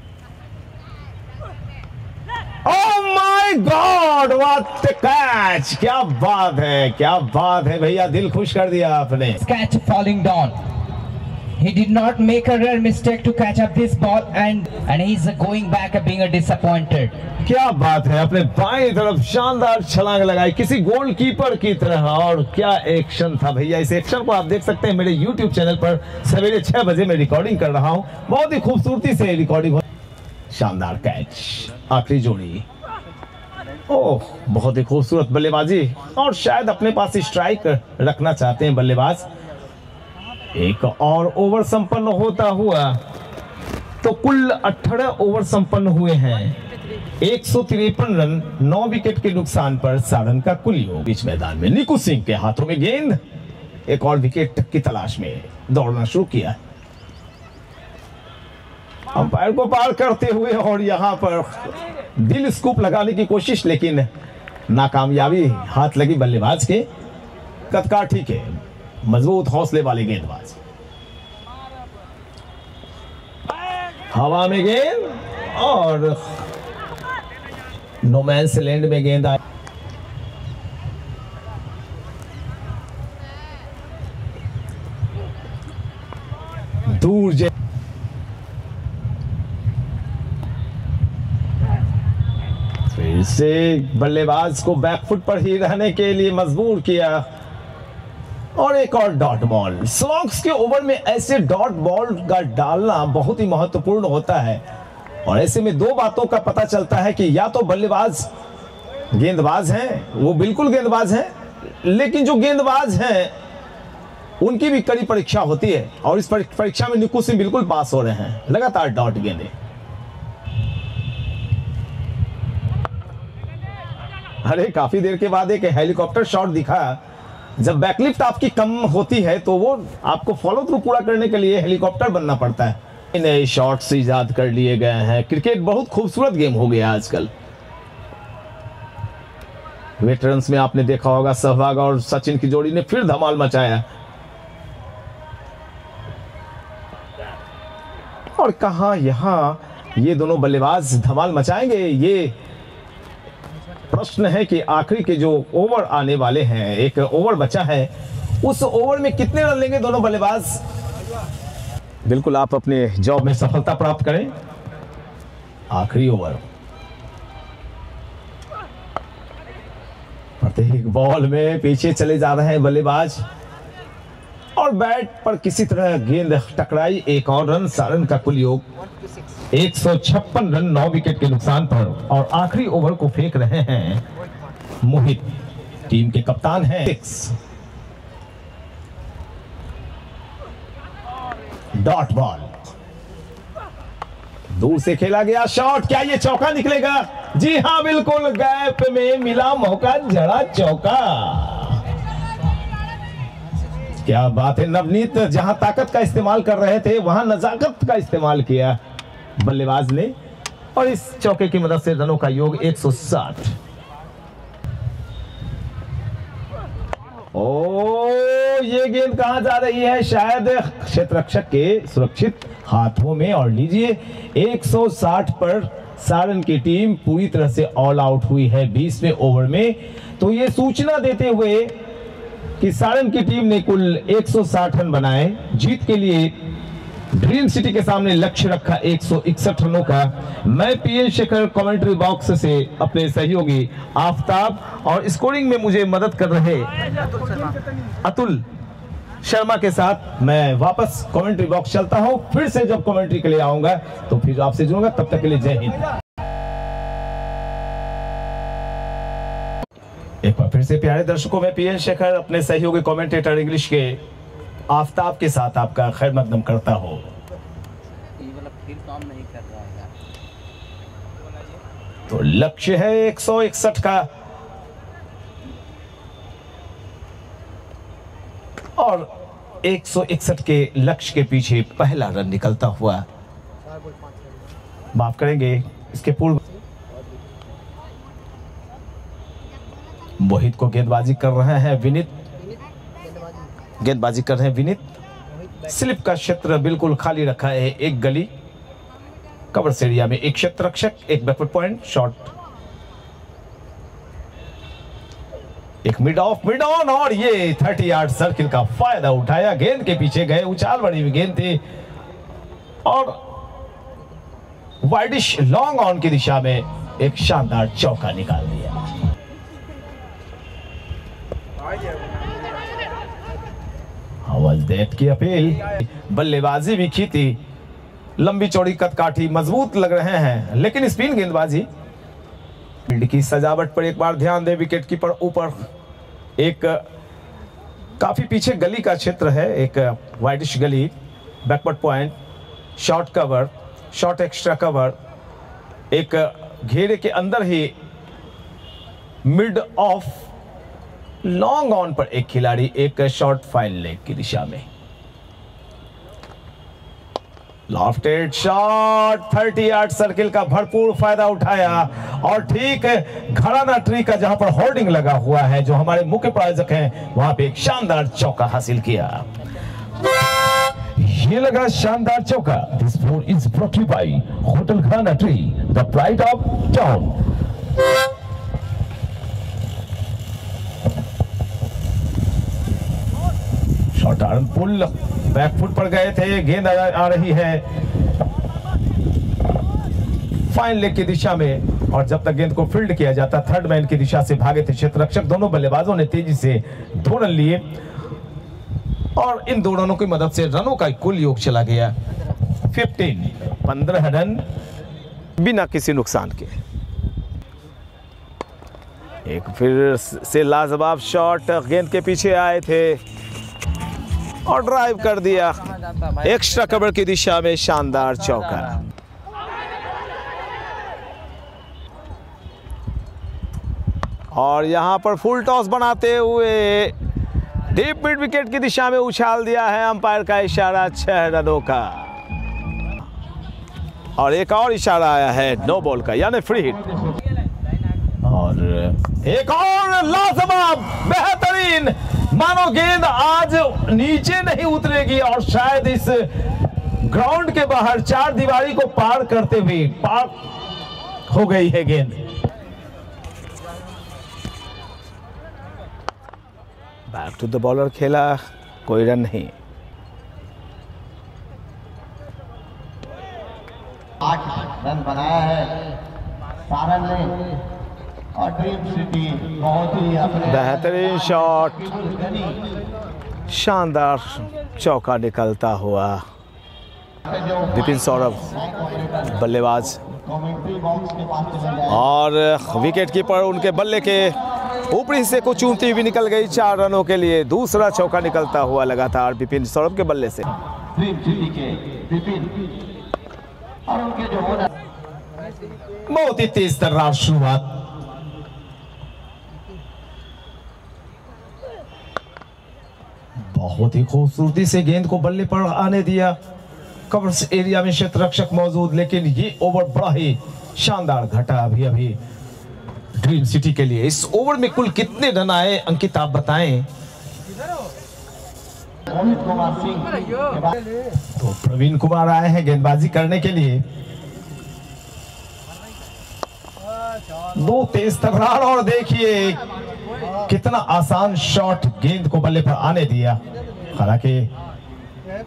oh my God what catch, क्या बात है, क्या बात है भैया, दिल खुश कर दिया आपने। Catch falling down. He did not make a rare mistake to catch up this ball and he's going back being a disappointed. क्या बात है, अपने बाएं तरफ शानदार छलांग लगाई किसी गोलकीपर की तरह, और क्या एक्शन था भैया। इस एक्शन को आप देख सकते हैं मेरे YouTube चैनल पर। सवेरे 6 बजे मैं रिकॉर्डिंग कर रहा हूं, बहुत ही खूबसूरती से रिकॉर्डिंग। शानदार कैच, आखिरी जोड़ी, ओह बहुत ही खूबसूरत बल्लेबाजी, और शायद अपने पास स्ट्राइक रखना चाहते हैं बल्लेबाज। एक और ओवर संपन्न होता हुआ तो कुल 18 ओवर संपन्न हुए हैं। 153 रन, 9 विकेट के नुकसान पर सारण का कुल योग। बीच मैदान में निक्कू सिंह के हाथों में गेंद, एक और विकेट की तलाश में दौड़ना शुरू किया, अंपायर को पार करते हुए, और यहां पर दिल स्कूप लगाने की कोशिश, लेकिन नाकामयाबी हाथ लगी बल्लेबाज के। कदकार ठीक है, मजबूत हौसले वाले गेंदबाज। हवा में गेंद और नो मैंस लैंड में गेंद आई। दूर फिर से बल्लेबाज को बैकफुट पर ही रहने के लिए मजबूर किया, और एक और डॉट बॉल। स्लॉग्स के ओवर में ऐसे डॉट बॉल का डालना बहुत ही महत्वपूर्ण होता है, और ऐसे में 2 बातों का पता चलता है कि या तो बल्लेबाज गेंदबाज हैं, वो बिल्कुल गेंदबाज हैं, लेकिन जो गेंदबाज हैं उनकी भी कड़ी परीक्षा होती है और इस परीक्षा में निकू सिंह बिल्कुल पास हो रहे हैं। लगातार डॉट गेंदें। अरे काफी देर के बाद एक हेलीकॉप्टर शॉट दिखा। जब बैकलिफ्ट आपकी कम होती है तो वो आपको फॉलो थ्रू पूरा करने के लिए हेलीकॉप्टर बनना पड़ता है। नए शॉट्स इजाद कर लिए गए हैं। क्रिकेट बहुत खूबसूरत गेम हो गया आजकल। वेटरन्स में आपने देखा होगा सहवाग और सचिन की जोड़ी ने फिर धमाल मचाया। और कहां यहां ये दोनों बल्लेबाज धमाल मचाएंगे, ये प्रश्न है कि आखिरी के जो ओवर आने वाले हैं, एक ओवर बचा है, उस ओवर में कितने रन लेंगे दोनों बल्लेबाज। बिल्कुल आप अपने जॉब में सफलता प्राप्त करें। आखिरी ओवर, प्रत्येक बॉल में पीछे चले जा रहे हैं बल्लेबाज और बैट पर किसी तरह गेंद टकराई। एक और रन। सारण का कुल योग 156 रन 9 विकेट के नुकसान पर। और आखिरी ओवर को फेंक रहे हैं मोहित, टीम के कप्तान हैं। 6 डॉट बॉल, दूर से खेला गया शॉट, क्या ये चौका निकलेगा? जी हां बिल्कुल, गैप में मिला मौका, जड़ा चौका। क्या बात है नवनीत, जहां ताकत का इस्तेमाल कर रहे थे वहां नजाकत का इस्तेमाल किया बल्लेबाज ने और इस चौके की मदद से रनों का योग 160। ओ ये गेंद कहां जा रही है? शायद क्षेत्ररक्षक के सुरक्षित हाथों में। और लीजिए 160 पर सारण की टीम पूरी तरह से ऑल आउट हुई है 20वें ओवर में। तो ये सूचना देते हुए कि सारण की टीम ने कुल 160 रन बनाए। जीत के लिए ड्रीम सिटी के सामने लक्ष्य रखा 161 रनों का। मैं पीएन शेखर कमेंट्री बॉक्स से अपने सहयोगी आफताब और स्कोरिंग में मुझे मदद कर रहे अतुल शर्मा के साथ मैं वापस कमेंट्री बॉक्स चलता हूं। फिर से जब कमेंट्री के लिए आऊंगा तो फिर आपसे जुड़ूंगा। तब तक के लिए जय हिंद। एक बार फिर से प्यारे दर्शकों में पीएन शेखर अपने सहयोगी कमेंटेटर इंग्लिश के आफताब के साथ आपका खैर मकदम करता हो। ये वाला फिर काम नहीं कर रहा है। तो लक्ष्य है 161 का और 161 के लक्ष्य के पीछे पहला रन निकलता हुआ। माफ करेंगे, इसके पूर्व मोहित को गेंदबाजी कर रहे हैं विनीत। गेंदबाजी कर रहे हैं विनीत। स्लिप का क्षेत्र बिल्कुल खाली रखा है। एक गली कवर एरिया में एक क्षेत्र रक्षक, एक बैकवर्ड पॉइंट शॉट, एक मिड ऑफ मिड ऑन और ये 30 यार्ड सर्किल का फायदा उठाया। गेंद के पीछे गए, उछाल बड़ी हुई गेंद थी और वाइडिश लॉन्ग ऑन की दिशा में एक शानदार चौका निकाल दिया। की अपील, बल्लेबाजी भी की थी, लंबी चौड़ी कद काठी, मजबूत लग रहे हैं, लेकिन स्पिन गेंदबाजी। फील्ड की सजावट पर एक बार ध्यान दे। विकेट कीपर ऊपर एक काफी पीछे गली का क्षेत्र है, एक वाइडिश गली, backward point, short cover, short extra cover, एक घेरे के अंदर ही मिड ऑफ लॉन्ग ऑन पर एक खिलाड़ी, एक शॉर्ट फाइन लेग की दिशा में। लॉफ्टेड शॉट, 30 यार्ड सर्किल का भरपूर फायदा उठाया और ठीक घराना ट्री का जहां पर होर्डिंग लगा हुआ है, जो हमारे मुख्य प्रायोजक हैं, वहां पे एक शानदार चौका हासिल किया। ये लगा शानदार चौका। This sport is brought you by hotel Gharana tree, the pride of town. Short arm pull, backfoot पर गए थे, गेंद आ रही है फाइन लेग की दिशा में और जब तक गेंद को फील्ड किया जाता, थर्ड मैन की दिशा से भागे थे क्षेत्ररक्षक। दोनों बल्लेबाजों ने तेजी से 2 रन लिए और इन 2 रनों की मदद से रनों का कुल योग चला गया 15 रन बिना किसी नुकसान के। एक फिर से लाजवाब शॉट, गेंद के पीछे आए थे और ड्राइव कर दिया एक्स्ट्रा कवर की दिशा में, शानदार चौका। और यहां पर फुल टॉस बनाते हुए डीप मिड विकेट की दिशा में उछाल दिया है अंपायर का इशारा 6 रनों का। और एक और इशारा आया है नो बॉल का, यानी फ्री हिट। और एक और लाजवाब बेहतरीन, मानो गेंद आज नीचे नहीं उतरेगी और शायद इस ग्राउंड के बाहर 4 दीवारी को पार करते हुए पार हो गई है गेंद। बैक टू द बॉलर खेला, कोई रन नहीं। 8 रन बनाया है सारन ने और ड्रीम सिटी बहुत ही अपने बेहतरीन शॉट, शानदार चौका निकलता हुआ। विपिन सौरभ बल्लेबाज कमेंट्री बॉक्स के पास चले गए और विकेट कीपर उनके बल्ले के ऊपरी हिस्से को चूमती हुई निकल गई 4 रनों के लिए। दूसरा चौका निकलता हुआ लगातार विपिन सौरभ के बल्ले से। ड्रीम सिटी के विपिन और उनके जो ओनर बहुत ही तेज तर्रार शुरुआत। बहुत ही खूबसूरती से गेंद को बल्ले पर आने दिया। कवर्स एरिया में क्षेत्ररक्षक मौजूद, लेकिन ये ओवर बड़ा ही शानदार घटा अभी अभी ड्रीम सिटी के लिए। इस ओवर में कुल कितने रन आए अंकित आप बताएं। अमित कुमार सिंह के बाद तो प्रवीण कुमार आए हैं गेंदबाजी करने के लिए। 2 तेज तर्रार और देखिए कितना आसान शॉट गेंद को बल्ले पर आने दिया। हालांकि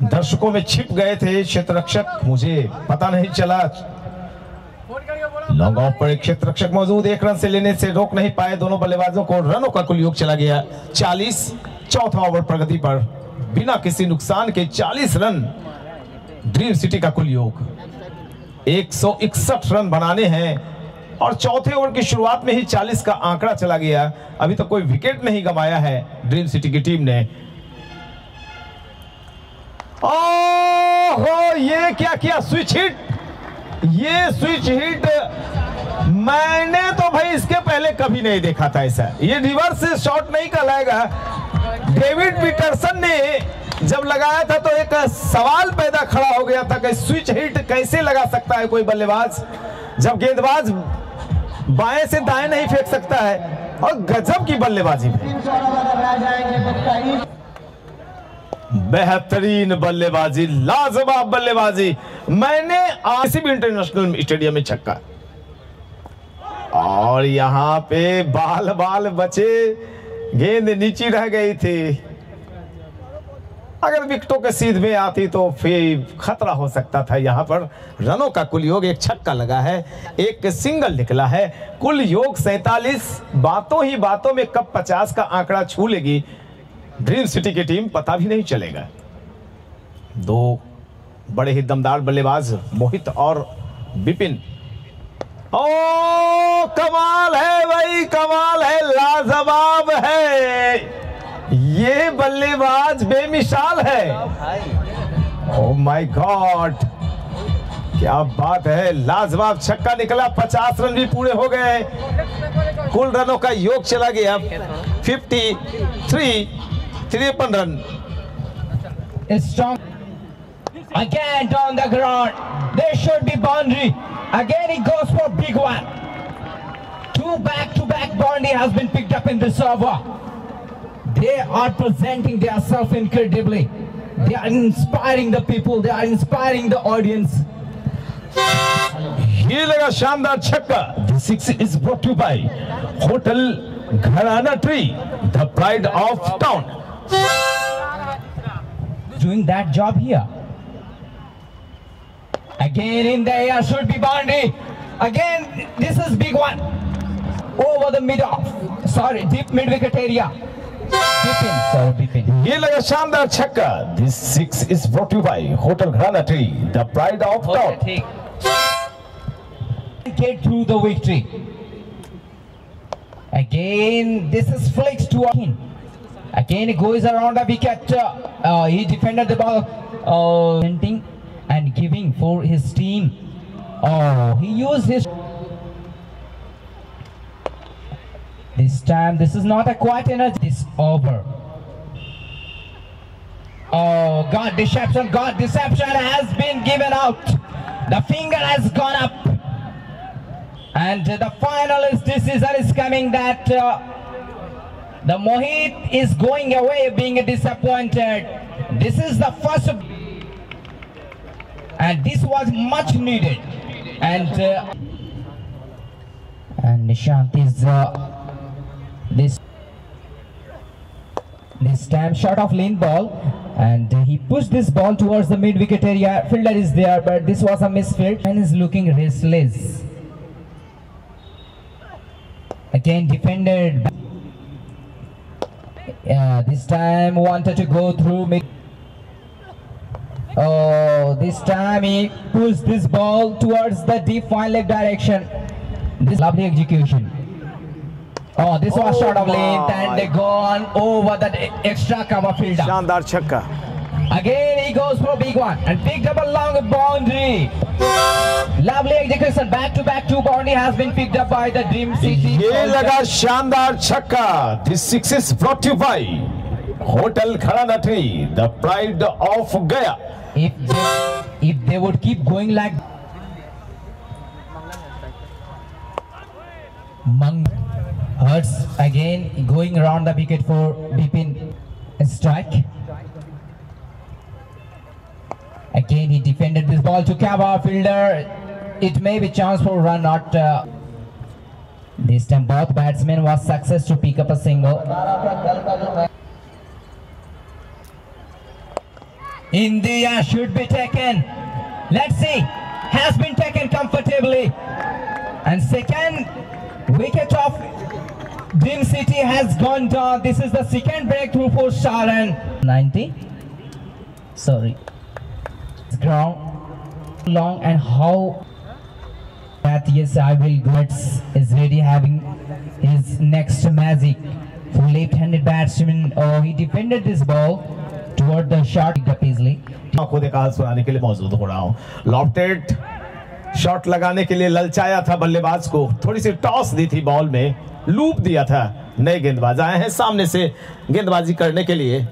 दर्शकों में छिप गए थे क्षेत्ररक्षक, मुझे पता नहीं चला। लॉन्ग ऑफ पर एक क्षेत्ररक्षक मौजूद, 1 रन से लेने से रोक नहीं पाए दोनों बल्लेबाजों को। रनों का कुल योग चला गया 40। चौथा ओवर प्रगति पर बिना किसी नुकसान के 40 रन ड्रीम सिटी का कुल योग। 161 रन बनाने हैं और चौथे ओवर की शुरुआत में ही 40 का आंकड़ा चला गया। अभी तक कोई विकेट नहीं गंवाया है ड्रीम सिटी की टीम ने। ओहो, ये क्या किया, स्विच हिट। ये स्विच हिट मैंने तो भाई इसके पहले कभी नहीं देखा था ऐसा। ये रिवर्स शॉट नहीं कहलाएगा। डेविड पीटरसन ने जब लगाया था तो एक सवाल पैदा खड़ा हो गया था कि स्विच हिट कैसे लगा सकता है कोई बल्लेबाज, जब गेंदबाज बाएं से दाएं नहीं फेंक सकता है। और गजब की बल्लेबाजी, बेहतरीन बल्लेबाजी, लाजवाब बल्लेबाजी। मैंने किसी भी इंटरनेशनल स्टेडियम में छक्का, और यहां पे बाल बाल बचे, गेंद नीचे रह गई थी। अगर विकेटों के सीध में आती तो फिर खतरा हो सकता था। यहां पर रनों का कुल योग, 1 छक्का लगा है, 1 सिंगल निकला है, कुल योग 47। बातों ही बातों में कब 50 का आंकड़ा छू लेगी ड्रीम सिटी की टीम पता भी नहीं चलेगा। 2 बड़े ही दमदार बल्लेबाज मोहित और विपिन। ओ कमाल है भाई, कमाल है, लाजवाब है। ये बल्लेबाज बेमिसाल है। ओ माय गॉड, क्या बात है, लाजवाब छक्का निकला। 50 रन भी पूरे हो गए। कुल रनों का योग चला गया 53 run. Strong. Again down the ground. There should be boundary. Again it goes for big one. 2 back-to-back boundary has been picked up in this over. They are presenting themselves incredibly. They are inspiring the people. They are inspiring the audience. ये लगा शानदार छक्का। The 6 is brought to you by Hotel Gharana Tree, the pride of town. Doing that job here. Again in the air should be boundary. Again this is big one. Over the mid off. Sorry, deep mid wicket area. Deep in, sorry, deep in. ये लगा शानदार छक्का। This 6 is brought to you by Hotel Gharana Tree, the pride of town. Get through the victory. Again, this is flicks to Akin. Again, he goes around the wicket. He defended the ball, and giving for his team. Oh, he used his. This time, this is not a quite energy. This over. Oh, God, deception has been given out. The finger has gone up. And the finalist decision is coming that the Mohit is going away being disappointed. This is the first, and this was much needed. And Nishant is this time shot of lane ball, and he pushed this ball towards the mid wicket area. Fielder is there, but this was a misfield and is looking restless. Again defended. This time wanted to go through mid. Oh, this time he pushed this ball towards the deep fine leg direction. This lovely execution. Oh, this was shot of length and they gone over the extra cover fielder. शानदार छक्का. Again he goes for a big one and picked up a long boundary. Lovely execution. Back to back two boundary has been picked up by the Dream City. ये लगा शानदार छक्का. This six is brought to you by Hotel Kharanatri, the pride of Gaya. If they would keep going like Hurts again going around the wicket for Bipin strike. Again he defended this ball to cover fielder. It may be chance for run, not this time both batsmen was success to pick up a single. India should be taken. Let's see. Has been taken comfortably. And second wicket of Dream City has gone down. This is the second breakthrough for Sharan. 90. Sorry. Ground long and how that yes I will go is ready having his next magic for left-handed batsman. Oh, he defended this ball toward the shot easily. खुद एक हाथ सुनाने के लिए मौजूद हो रहा हूँ. लॉफ्टेड शॉट लगाने के लिए ललचाया था बल्लेबाज को. थोड़ी सी टॉस दी थी बॉल में, लूप दिया था. नए गेंदबाज आए हैं सामने से गेंदबाजी करने के लिए.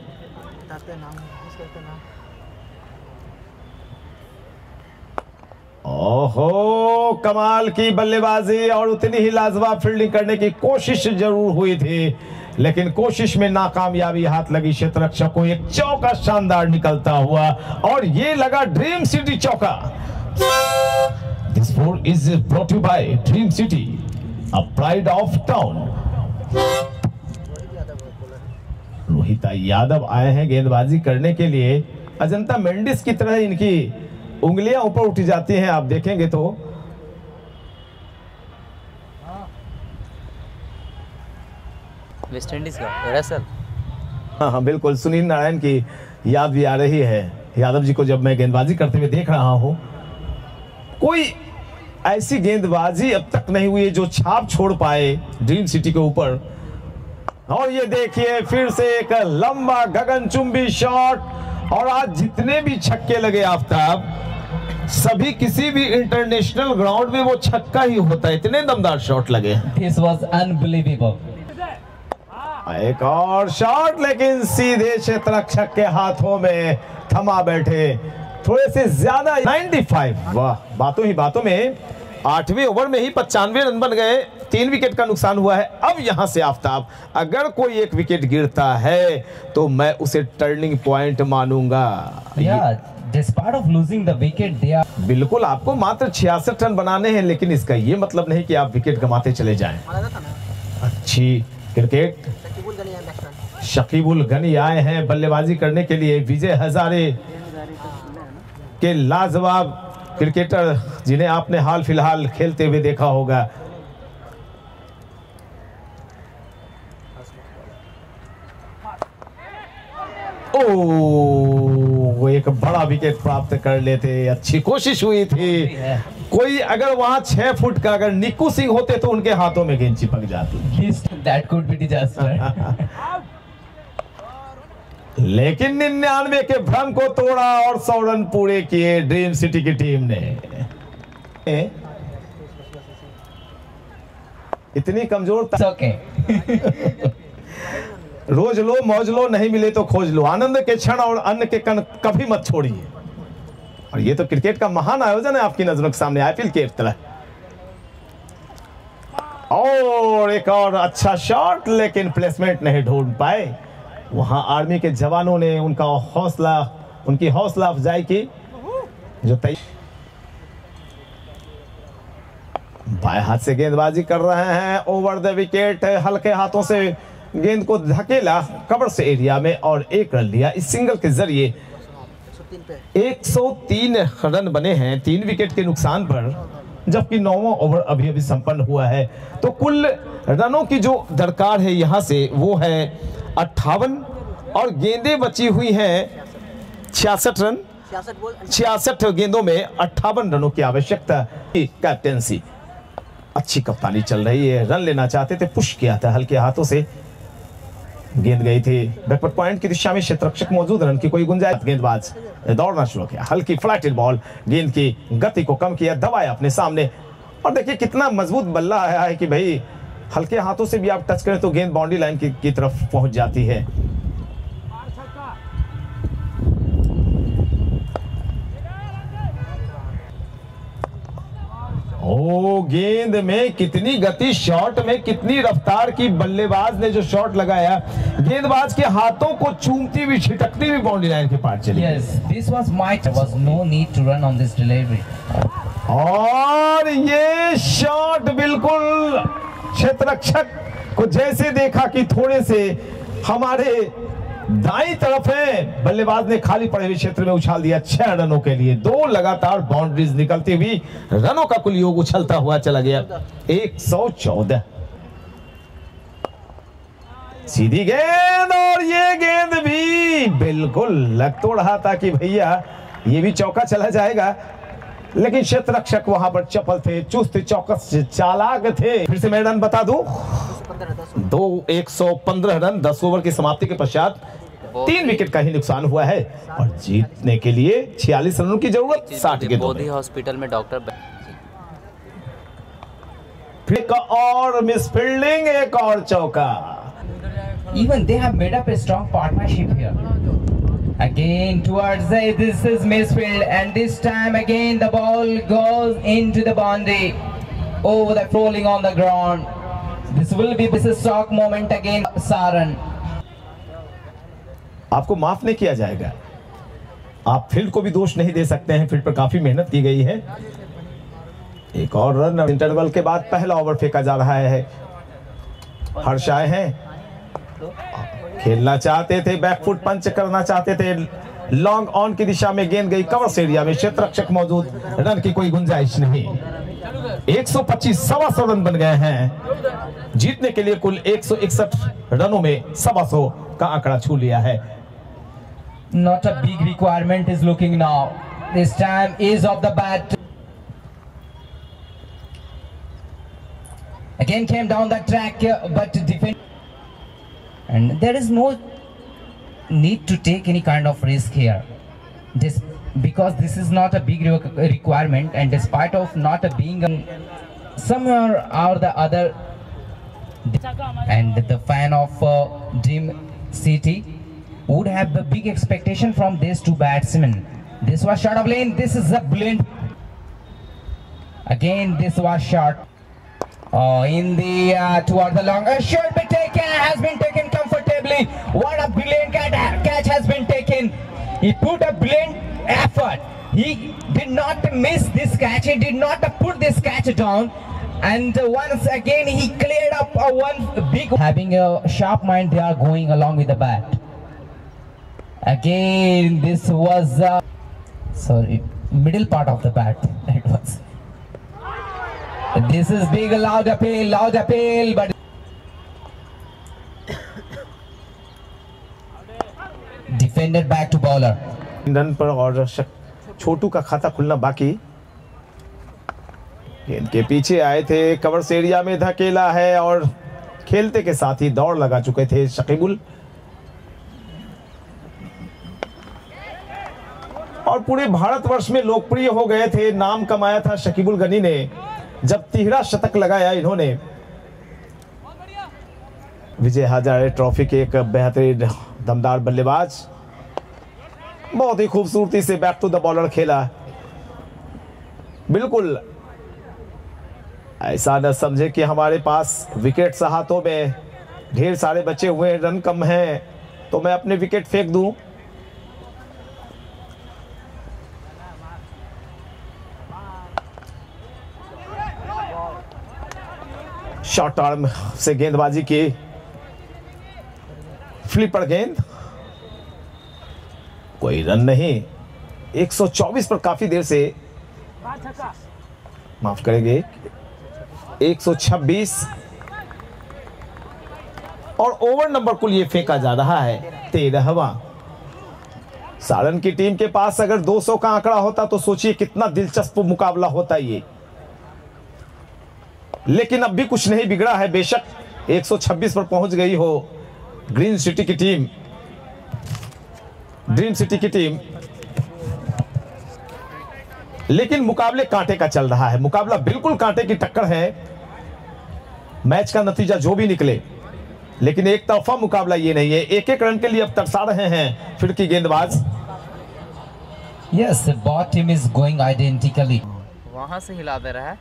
ओहो, कमाल की बल्लेबाजी और उतनी ही लाजवाब फील्डिंग करने की कोशिश जरूर हुई थी, लेकिन कोशिश में नाकामयाबी हाथ लगी क्षेत्ररक्षक को. एक चौका शानदार निकलता हुआ और ये लगा ड्रीम सिटी चौका. This four is brought to you by Dream City, a pride of town. Rohit Yadav आए हैं गेंदबाजी करने के लिए. अजंता मेंडिस की तरह इनकी उंगलियां ऊपर उठी जाती हैं, आप देखेंगे तो. वेस्ट इंडीज का रसल. हाँ, बिल्कुल. सुनील नारायण की याद भी आ रही है. यादव जी को जब मैं गेंदबाजी करते हुए देख रहा हूं, कोई ऐसी गेंदबाजी अब तक नहीं हुई है जो छाप छोड़ पाए ड्रीम सिटी के ऊपर. और ये देखिए फिर से एक लंबा गगनचुंबी शॉट. और आज जितने भी छक्के लगे आफ्ताब, सभी किसी भी इंटरनेशनल ग्राउंड में वो छक्का ही होता है. इतने दमदार शॉट लगे. This was unbelievable. एक और शॉट, लेकिन सीधे क्षेत्ररक्षक के हाथों में थमा बैठे. थोड़े से ज्यादा 95. वाह, बातों ही बातों में 8वें ओवर में ही 95 रन बन गए. 3 विकेट का नुकसान हुआ है. अब यहां से आफ्ताब अगर कोई एक विकेट गिरता है तो मैं उसे टर्निंग पॉइंट मानूंगा. Despite of losing the wicket, they are. बिल्कुल, आपको मात्र 66 रन बनाने हैं, लेकिन इसका ये मतलब नहीं कि आप विकेट गंवाते चले जाएं. अच्छी क्रिकेट. शकीबुल गनी आए हैं बल्लेबाजी करने के लिए. विजय हजारे के लाजवाब क्रिकेटर जिन्हें आपने हाल फिलहाल खेलते हुए देखा होगा. ओह, एक बड़ा विकेट प्राप्त कर लेते। अच्छी कोशिश हुई थी, कोई अगर वहां 6 फुट का अगर निक्कू सिंह होते तो उनके हाथों में गेंद चिपक जाती। That could be disaster. लेकिन 99 के भ्रम को तोड़ा और 100 रन पूरे किए ड्रीम सिटी की टीम ने। इतनी कमजोर It's okay. रोज लो मौज लो, नहीं मिले तो खोज लो। आनंद के क्षण और अन्न के कण कभी मत छोड़िए। और ये तो क्रिकेट का महान आयोजन है आपकी नजरों के सामने, आईपीएल के तरह। और एक और अच्छा शॉट, लेकिन प्लेसमेंट नहीं ढूंढ पाए। वहां आर्मी के जवानों ने उनकी हौसला अफजाई की। जो बाएं हाथ से गेंदबाजी कर रहे हैं, ओवर द विकेट, हल्के हाथों से गेंद को धकेला कवर से एरिया में और 1 रन लिया। इस सिंगल के जरिए 103 रन बने हैं 3 विकेट के नुकसान पर, जबकि 9वां ओवर अभी अभी संपन्न हुआ है। तो कुल रनों की जो दरकार है यहां से वो है 58 और गेंदें बची हुई हैं 66 रन। 66 गेंदों में 58 रनों की आवश्यकता। कैप्टेंसी अच्छी कप्तानी चल रही है, रन लेना चाहते थे, पुश किया था हल्के हाथों से, गेंद गई थी बैकवर्ड पॉइंट की दिशा में, क्षेत्ररक्षक मौजूद, रन की कोई गुंजाइश। गेंदबाज दौड़ना शुरू किया, हल्की फ्लैटेड बॉल, गेंद की गति को कम किया, दबाया अपने सामने। और देखिए कितना मजबूत बल्ला आया है कि भाई हल्के हाथों से भी आप टच करें तो गेंद बाउंड्री लाइन की तरफ पहुंच जाती है। ओ गेंद में कितनी गति, शॉट में कितनी रफ्तार की, बल्लेबाज ने जो शॉट लगाया गेंदबाज के हाथों को चूमती हुई छिटकती हुई बाउंड्री लाइन के पार चली। Yes, this was my. There was no need to run on this delivery. और ये शॉट बिल्कुल क्षेत्ररक्षक को जैसे देखा कि थोड़े से हमारे दाईं तरफ है, बल्लेबाज ने खाली पड़े हुए क्षेत्र में उछाल दिया 6 रनों के लिए। 2 लगातार बाउंड्रीज निकलती हुई रनों का कुल योग उछलता हुआ चला गया 114। सीधी गेंद, और ये गेंद भी बिल्कुल लग तो रहा था कि भैया ये भी चौका चला जाएगा, लेकिन क्षेत्ररक्षक वहां पर चपल थे, चुस्त चौकस चालाक थे। फिर से मैं रन बता दूं, 115 रन 10 ओवर की समाप्ति के पश्चात 3 विकेट का ही नुकसान हुआ है और जीतने के लिए 46 रनों की जरूरत 60 के बोधी हॉस्पिटल में डॉक्टर। फिर और मिस फील्डिंग, एक और चौका। Even they have made up a strong partnership here. Again towards this is misfield, and this time again the ball goes into the boundary over the rolling on the ground. This is a shock moment again. Saran. आपको माफ नहीं किया जाएगा, आप फील्ड को भी दोष नहीं दे सकते हैं, फील्ड पर काफी मेहनत की गई है। एक और रन इंटरवल के बाद पहला ओवर फेंका जा रहा है। हर्ष आए हैं, खेलना चाहते थे, बैकफुट पंच करना चाहते थे, लॉन्ग ऑन की दिशा में गेंद गई कवर एरिया में, क्षेत्ररक्षक मौजूद, रन की कोई गुंजाइश नहीं। 125 125 रन बन गए हैं, जीतने के लिए कुल 161 रनों में 125 का आंकड़ा छू लिया है। Not a big requirement is looking now. This time is off the bat. Again came down the track, but defend. And there is no need to take any kind of risk here. Because this is not a big requirement, and despite of not being somewhere or the other, and the fan of Dream City would have a big expectation from these two batsmen. This was shot of lane. This is a brilliant. Again, this was shot in the toward the long. A shot has been taken comfortably. What a brilliant catch has been taken. He put a brilliant effort. He did not miss this catch. He did not put this catch down. And once again, he cleared up one big. Having a sharp mind, they are going along with the bat. Again, this was sorry, middle part of the bat. That was. This is big, loud appeal, but defended back to bowler. Run पर और छोटू का खाता खुलना बाकी। गेंद के पीछे आए थे, कवर्स एरिया में धकेला है और खेलते के साथ ही दौड़ लगा चुके थे शकीबुल। और पूरे भारतवर्ष में लोकप्रिय हो गए थे, नाम कमाया था शकीबुल गनी ने जब तिहरा शतक लगाया इन्होंने। विजय हजारे ट्रॉफी के एक बेहतरीन दमदार बल्लेबाज, बहुत ही खूबसूरती से बैक टू द बॉलर खेला। बिल्कुल ऐसा न समझे कि हमारे पास विकेट हाथों में ढेर सारे बचे हुए, रन कम हैं तो मैं अपने विकेट फेंक दूं। शॉर्ट आर्म से गेंदबाजी की, फ्लिपर गेंद, कोई रन नहीं। 124 पर काफी देर से, माफ करेंगे 126, और ओवर नंबर कुल ये फेंका जा रहा है 13वां। सारण की टीम के पास अगर 200 का आंकड़ा होता तो सोचिए कितना दिलचस्प मुकाबला होता ये, लेकिन अब भी कुछ नहीं बिगड़ा है। बेशक 126 पर पहुंच गई हो ग्रीन सिटी की टीम, ड्रीम सिटी की टीम, लेकिन मुकाबले कांटे का चल रहा है। मुकाबला बिल्कुल कांटे की टक्कर है। मैच का नतीजा जो भी निकले, लेकिन एक तरफा मुकाबला ये नहीं है। एक एक रन के लिए अब तरसा रहे हैं फिर की गेंदबाज। Yes, both team is going identically. वहां से हिला दे रहा है।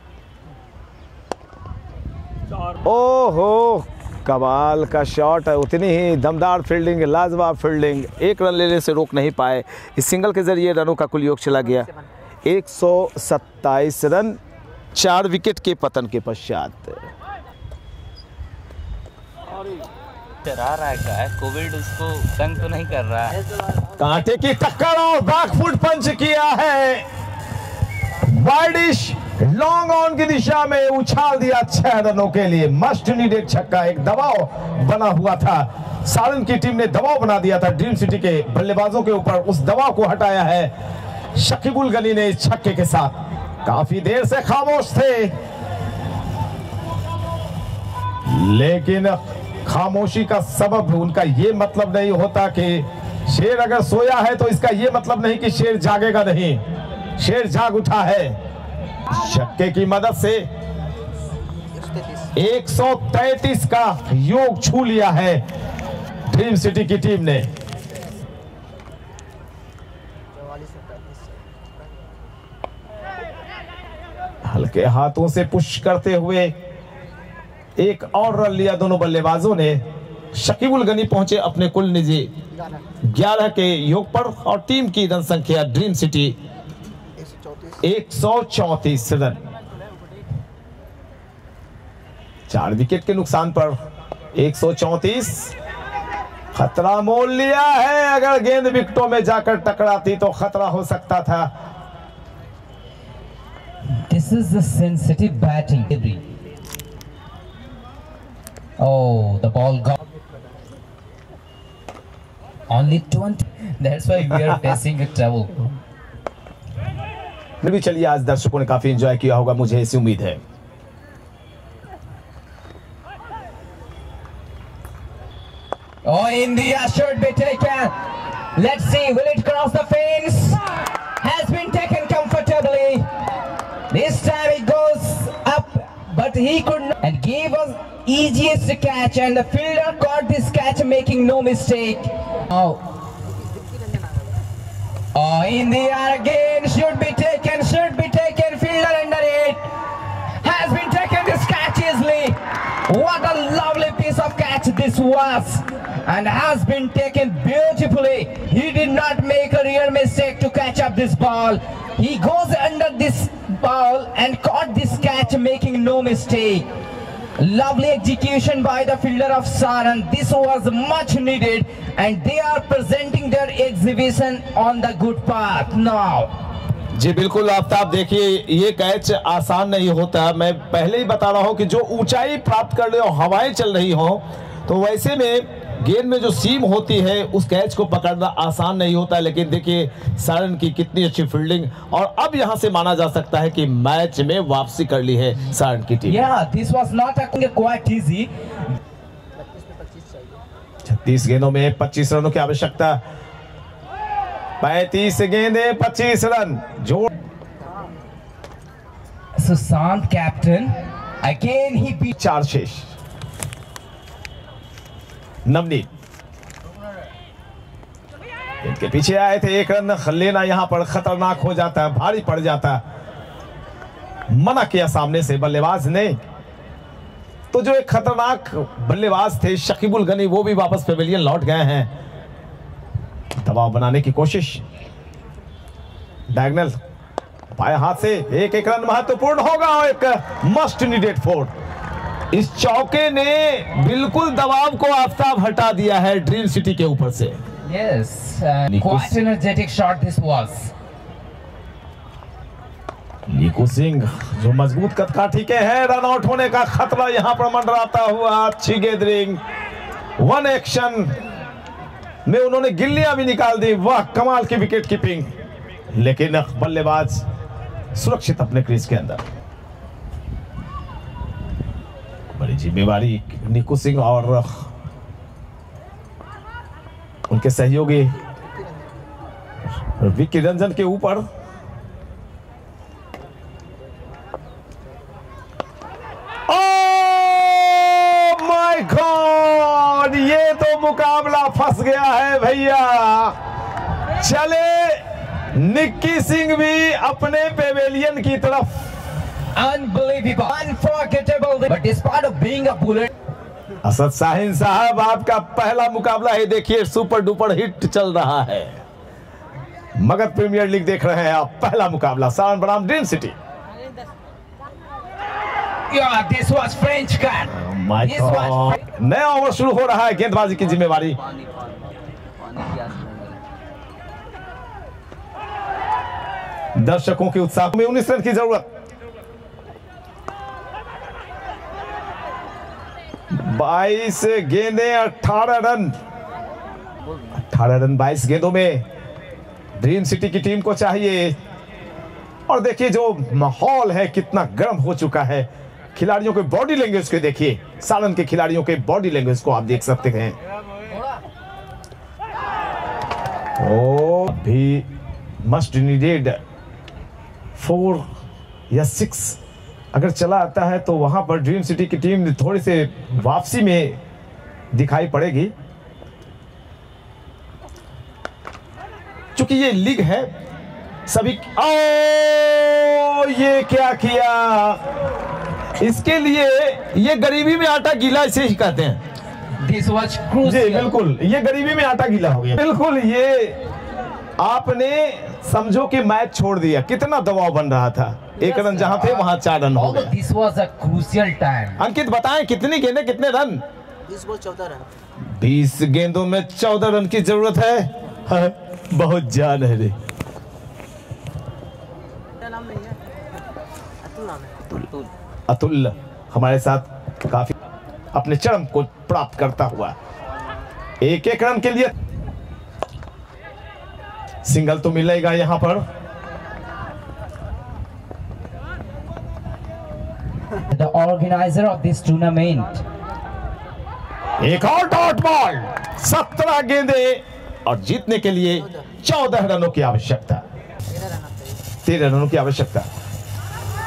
ओहो, कमाल का शॉट है, उतनी ही दमदार फील्डिंग, लाजवाब फील्डिंग। एक रन लेने से रोक नहीं पाए। इस सिंगल के जरिए रनों का कुल योग चला गया 127 रन 4 विकेट के पतन के पश्चात। डरा रहा है क्या? कोविड उसको तंग तो नहीं कर रहा है? कांटे की टक्कर और बैकफुट पंच किया है, वाइडिश लॉन्ग ऑन की दिशा में उछाल दिया 6 रनों के लिए। मस्ट नीडेड छक्का, एक दबाव बना हुआ था। सारण की टीम ने दबाव बना दिया था ड्रीम सिटी के बल्लेबाजों के ऊपर, उस दबाव को हटाया है शकीबुल गनी ने इस छक्के के साथ। काफी देर से खामोश थे, लेकिन खामोशी का सबब उनका ये मतलब नहीं होता कि शेर अगर सोया है तो इसका ये मतलब नहीं कि शेर जागेगा नहीं। शेर जाग उठा है। छक्के की मदद से 133 का योग छू लिया है ड्रीम सिटी की टीम ने। हल्के हाथों से पुश करते हुए एक और रन लिया दोनों बल्लेबाजों ने। शकीबुल गनी पहुंचे अपने कुल निजी 11 के योग पर, और टीम की रन संख्या ड्रीम सिटी 134 रन। 4 विकेट के नुकसान पर 134 खतरा मोल लिया है। अगर गेंद विकेटों में जाकर टकराती तो खतरा हो सकता था। This is the sensitive batting. Oh, the ball got only 20. That's why we are facing a trouble. फिर भी चलिए, आज दर्शकों ने काफी एंजॉय किया होगा, मुझे ऐसी उम्मीद है। Oh, India should be taken. Let's see, will it cross the fence? Has been taken comfortably. This time it goes up, but he could not, and gave us easiest catch, and the fielder caught this catch, making no mistake. Oh, India again should be taken. Fielder under it has been taken this catch easily. What a lovely piece of catch this was, and has been taken beautifully. He did not make a real mistake to catch up this ball. He goes under this ball and caught this catch, making no mistake. Lovely execution by the fielder of Saran. This was much needed, and they are presenting their exhibition on the good path now. जी बिल्कुल आफ्ताब, देखिए ये कैच आसान नहीं होता। मैं पहले ही बता रहा हूं कि जो ऊंचाई प्राप्त कर ले और हवाएं चल रही हो, तो वैसे में गेंद में जो सीम होती है उस कैच को पकड़ना आसान नहीं होता, लेकिन देखिए सारण की कितनी अच्छी फील्डिंग, और अब यहां से माना जा सकता है कि मैच में वापसी कर ली है सारण की team. This was not quite easy. 36 गेंदों में 25 रनों की आवश्यकता, 35 गेंदे 25 रन जोड़। Sushant captain again he beat 4 शेष। नवनीत इनके पीछे आए थे, 1 रन लेना यहां पर खतरनाक हो जाता है, भारी पड़ जाता है। मना किया सामने से बल्लेबाज ने, तो जो एक खतरनाक बल्लेबाज थे शकीबुल गनी वो भी वापस पेविलियन लौट गए हैं। दबाव बनाने की कोशिश, डायगोनल बाएं हाथ से 1 रन महत्वपूर्ण होगा और एक मस्ट नीडेड 4। इस चौके ने बिल्कुल दबाव को आफ्ताब हटा दिया है ड्रीम सिटी के ऊपर से। Yes, quite energetic shot this was. Neeku Singh जो मजबूत कदकाठी के हैं, रन आउट होने का खतरा यहां पर मंडराता हुआ। अच्छी गैदरिंग, 1 एक्शन में उन्होंने गिल्लियां भी निकाल दी। वाह कमाल की विकेट कीपिंग, लेकिन बल्लेबाज सुरक्षित अपने क्रीज के अंदर। बड़ी जिम्मेवारी नीकू सिंह और उनके सहयोगी विक्की रंजन के ऊपर। ओह माय गॉड, ये तो मुकाबला फंस गया है भैया। चले निक्की सिंह भी अपने पेवेलियन की तरफ। Unbelievable, unforgettable, but despite of being a bullet. Asad Shaheen साहब आपका पहला मुकाबला है, देखिए सुपर डुपर हिट चल रहा है। मगध प्रीमियर लीग देख रहे हैं आप, पहला मुकाबला सारण बनाम dream city. Yeah, this was French cut. My God, नया ओवर शुरू हो रहा है, गेंदबाजी की जिम्मेवारी। दर्शकों के उत्साह में 19 रन की जरूरत। 22 गेंदें 18 रन, 18 रन 22 गेंदों में ड्रीम सिटी की टीम को चाहिए। और देखिए जो माहौल है कितना गर्म हो चुका है, खिलाड़ियों के बॉडी लैंग्वेज को देखिए, सारण के खिलाड़ियों के बॉडी लैंग्वेज को आप देख सकते हैं। ओ भी मस्ट नीडेड 4 या 6 अगर चला आता है तो वहां पर ड्रीम सिटी की टीम थोड़ी से वापसी में दिखाई पड़ेगी, क्योंकि ये लीग है सभी। ये क्या किया, इसके लिए ये गरीबी में आटा गीला इसे ही कहते हैं। This was crucial. जी बिल्कुल, ये गरीबी में आटा गीला हो गया। बिल्कुल, ये आपने समझो कि मैच छोड़ दिया। कितना दबाव बन रहा था, 1 रन जहां थे वहां 4 रन हो गए। This was a crucial time. अंकित बताएं कितनी गेंदें कितने रन? 20 गेंदों में 14 रन की जरूरत है। बहुत जान है रे। अतुल हमारे साथ काफी अपने चरम को प्राप्त करता हुआ 1 रन के लिए सिंगल तो मिलेगा यहां पर। The organizer of this tournament. एक और डॉट बॉल, 17 गेंदें और जीतने के लिए 14 रनों की आवश्यकता, 13 रनों की आवश्यकता।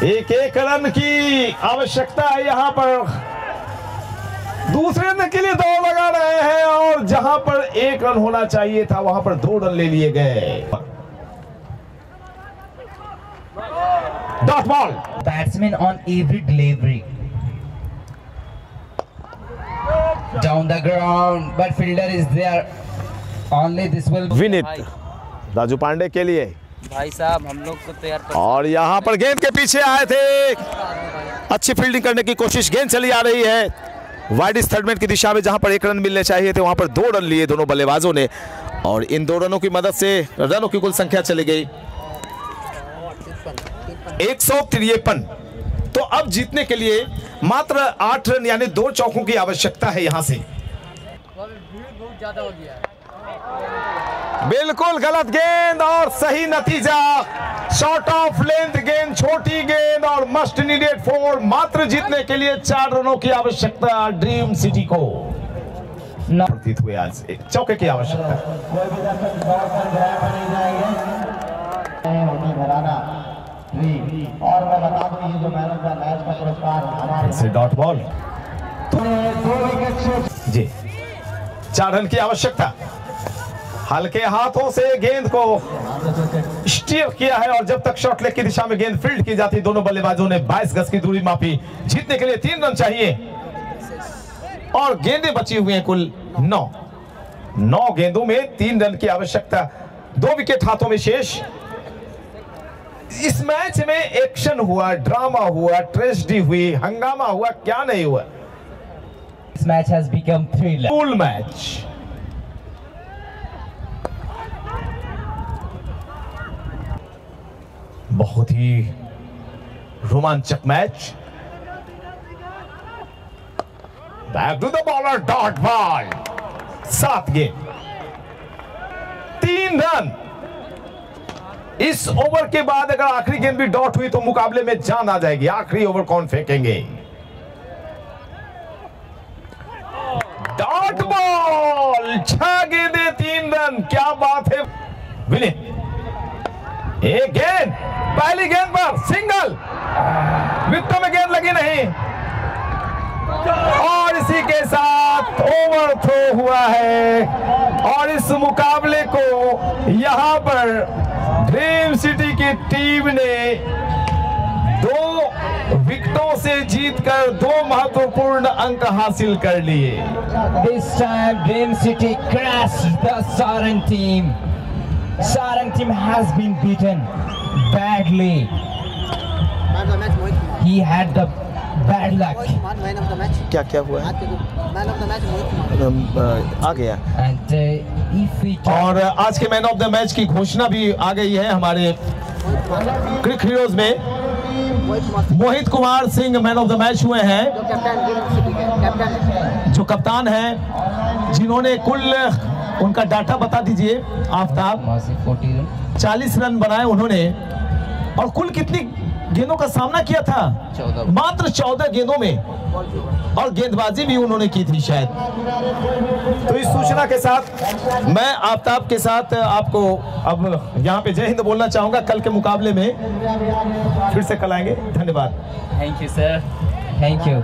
1 रन की आवश्यकता है यहां पर। दूसरे रन के लिए दौड़ लगा रहे हैं और जहां पर 1 रन होना चाहिए था वहां पर 2 रन ले लिए गए। Dot ball, Batsman on every delivery. Down the ground, but fielder is there. Only this will. Vineet Raju Pandey के लिए भाई साहब हम लोग को तैयार कर। और यहां पर गेंद के पीछे आए थे, अच्छी फील्डिंग करने की कोशिश, गेंद चली आ रही है वाइड थर्डमैन की दिशा में, जहां पर 1 रन मिलने चाहिए थे वहां पर 2 रन लिए दोनों बल्लेबाजों ने, और इन 2 रनों की मदद से रनों की कुल संख्या चली गई 153। तो अब जीतने के लिए मात्र 8 रन यानी 2 चौकों की आवश्यकता है यहां से। बहुत ज्यादा हो गया है। बिल्कुल गलत गेंद और सही नतीजा। शॉर्ट ऑफ लेंथ गेंद, छोटी गेंद और मस्ट नीडेड 4। मात्र जीतने के लिए 4 रनों की आवश्यकता ड्रीम सिटी को प्रतीत हुए। आज एक चौके की आवश्यकता। और मैं बता दूं ये जो मैन ऑफ द मैच का पुरस्कार हमारे से डॉट बॉल जी। 4 रन की आवश्यकता। हल्के हाथों से गेंद को स्टीयर किया है और जब तक शॉर्ट लेग की दिशा में गेंद फील्ड की जाती, दोनों बल्लेबाजों ने 22 गज की दूरी मापी। जीतने के लिए 3 रन चाहिए और गेंदें बची हुई हैं कुल 9 गेंदों में 3 रन की आवश्यकता। 2 विकेट हाथों में शेष। इस मैच में एक्शन हुआ, ड्रामा हुआ, ट्रेजेडी हुई, हंगामा हुआ, क्या नहीं हुआ। This match has become thriller. Full match. बहुत ही रोमांचक मैच। Back to the bowler, dot ball. 7 गेंद 3 रन। इस ओवर के बाद अगर आखिरी गेंद भी डॉट हुई तो मुकाबले में जान आ जाएगी। आखिरी ओवर कौन फेंकेंगे? Dot ball. 6 गेंदें 3 रन। क्या बात है। विलियम, एक गेंद, पहली गेंद पर सिंगल। विकेटों में गेंद लगी नहीं और इसी के साथ ओवर थ्रो हुआ है और इस मुकाबले को यहां पर ड्रीम सिटी की टीम ने 2 विकेटों से जीतकर 2 महत्वपूर्ण अंक हासिल कर लिए। This time Dream City crashed the Sarang team. Sarang team has been beaten badly. He had the bad luck. क्या क्या हुआ है? आ गया। And if we और आज के मैन ऑफ द मैच की घोषणा भी आ गई है हमारे क्रिक हीरोज में। Mohit Kumar Singh man of the match हुए हैं, जो कप्तान हैं, जिन्होंने कुल उनका डाटा बता दीजिए आफ्ताब। 40 रन बनाए उन्होंने और कुल कितनी गेंदों का सामना किया था? 14। मात्र 14 गेंदों में और गेंदबाजी भी उन्होंने की थी शायद। तो इस सूचना के साथ मैं आफ्ताब के साथ आपको अब यहाँ पे जय हिंद बोलना चाहूंगा। कल के मुकाबले में फिर से कल आएंगे। धन्यवाद। Thank you, sir. Thank you.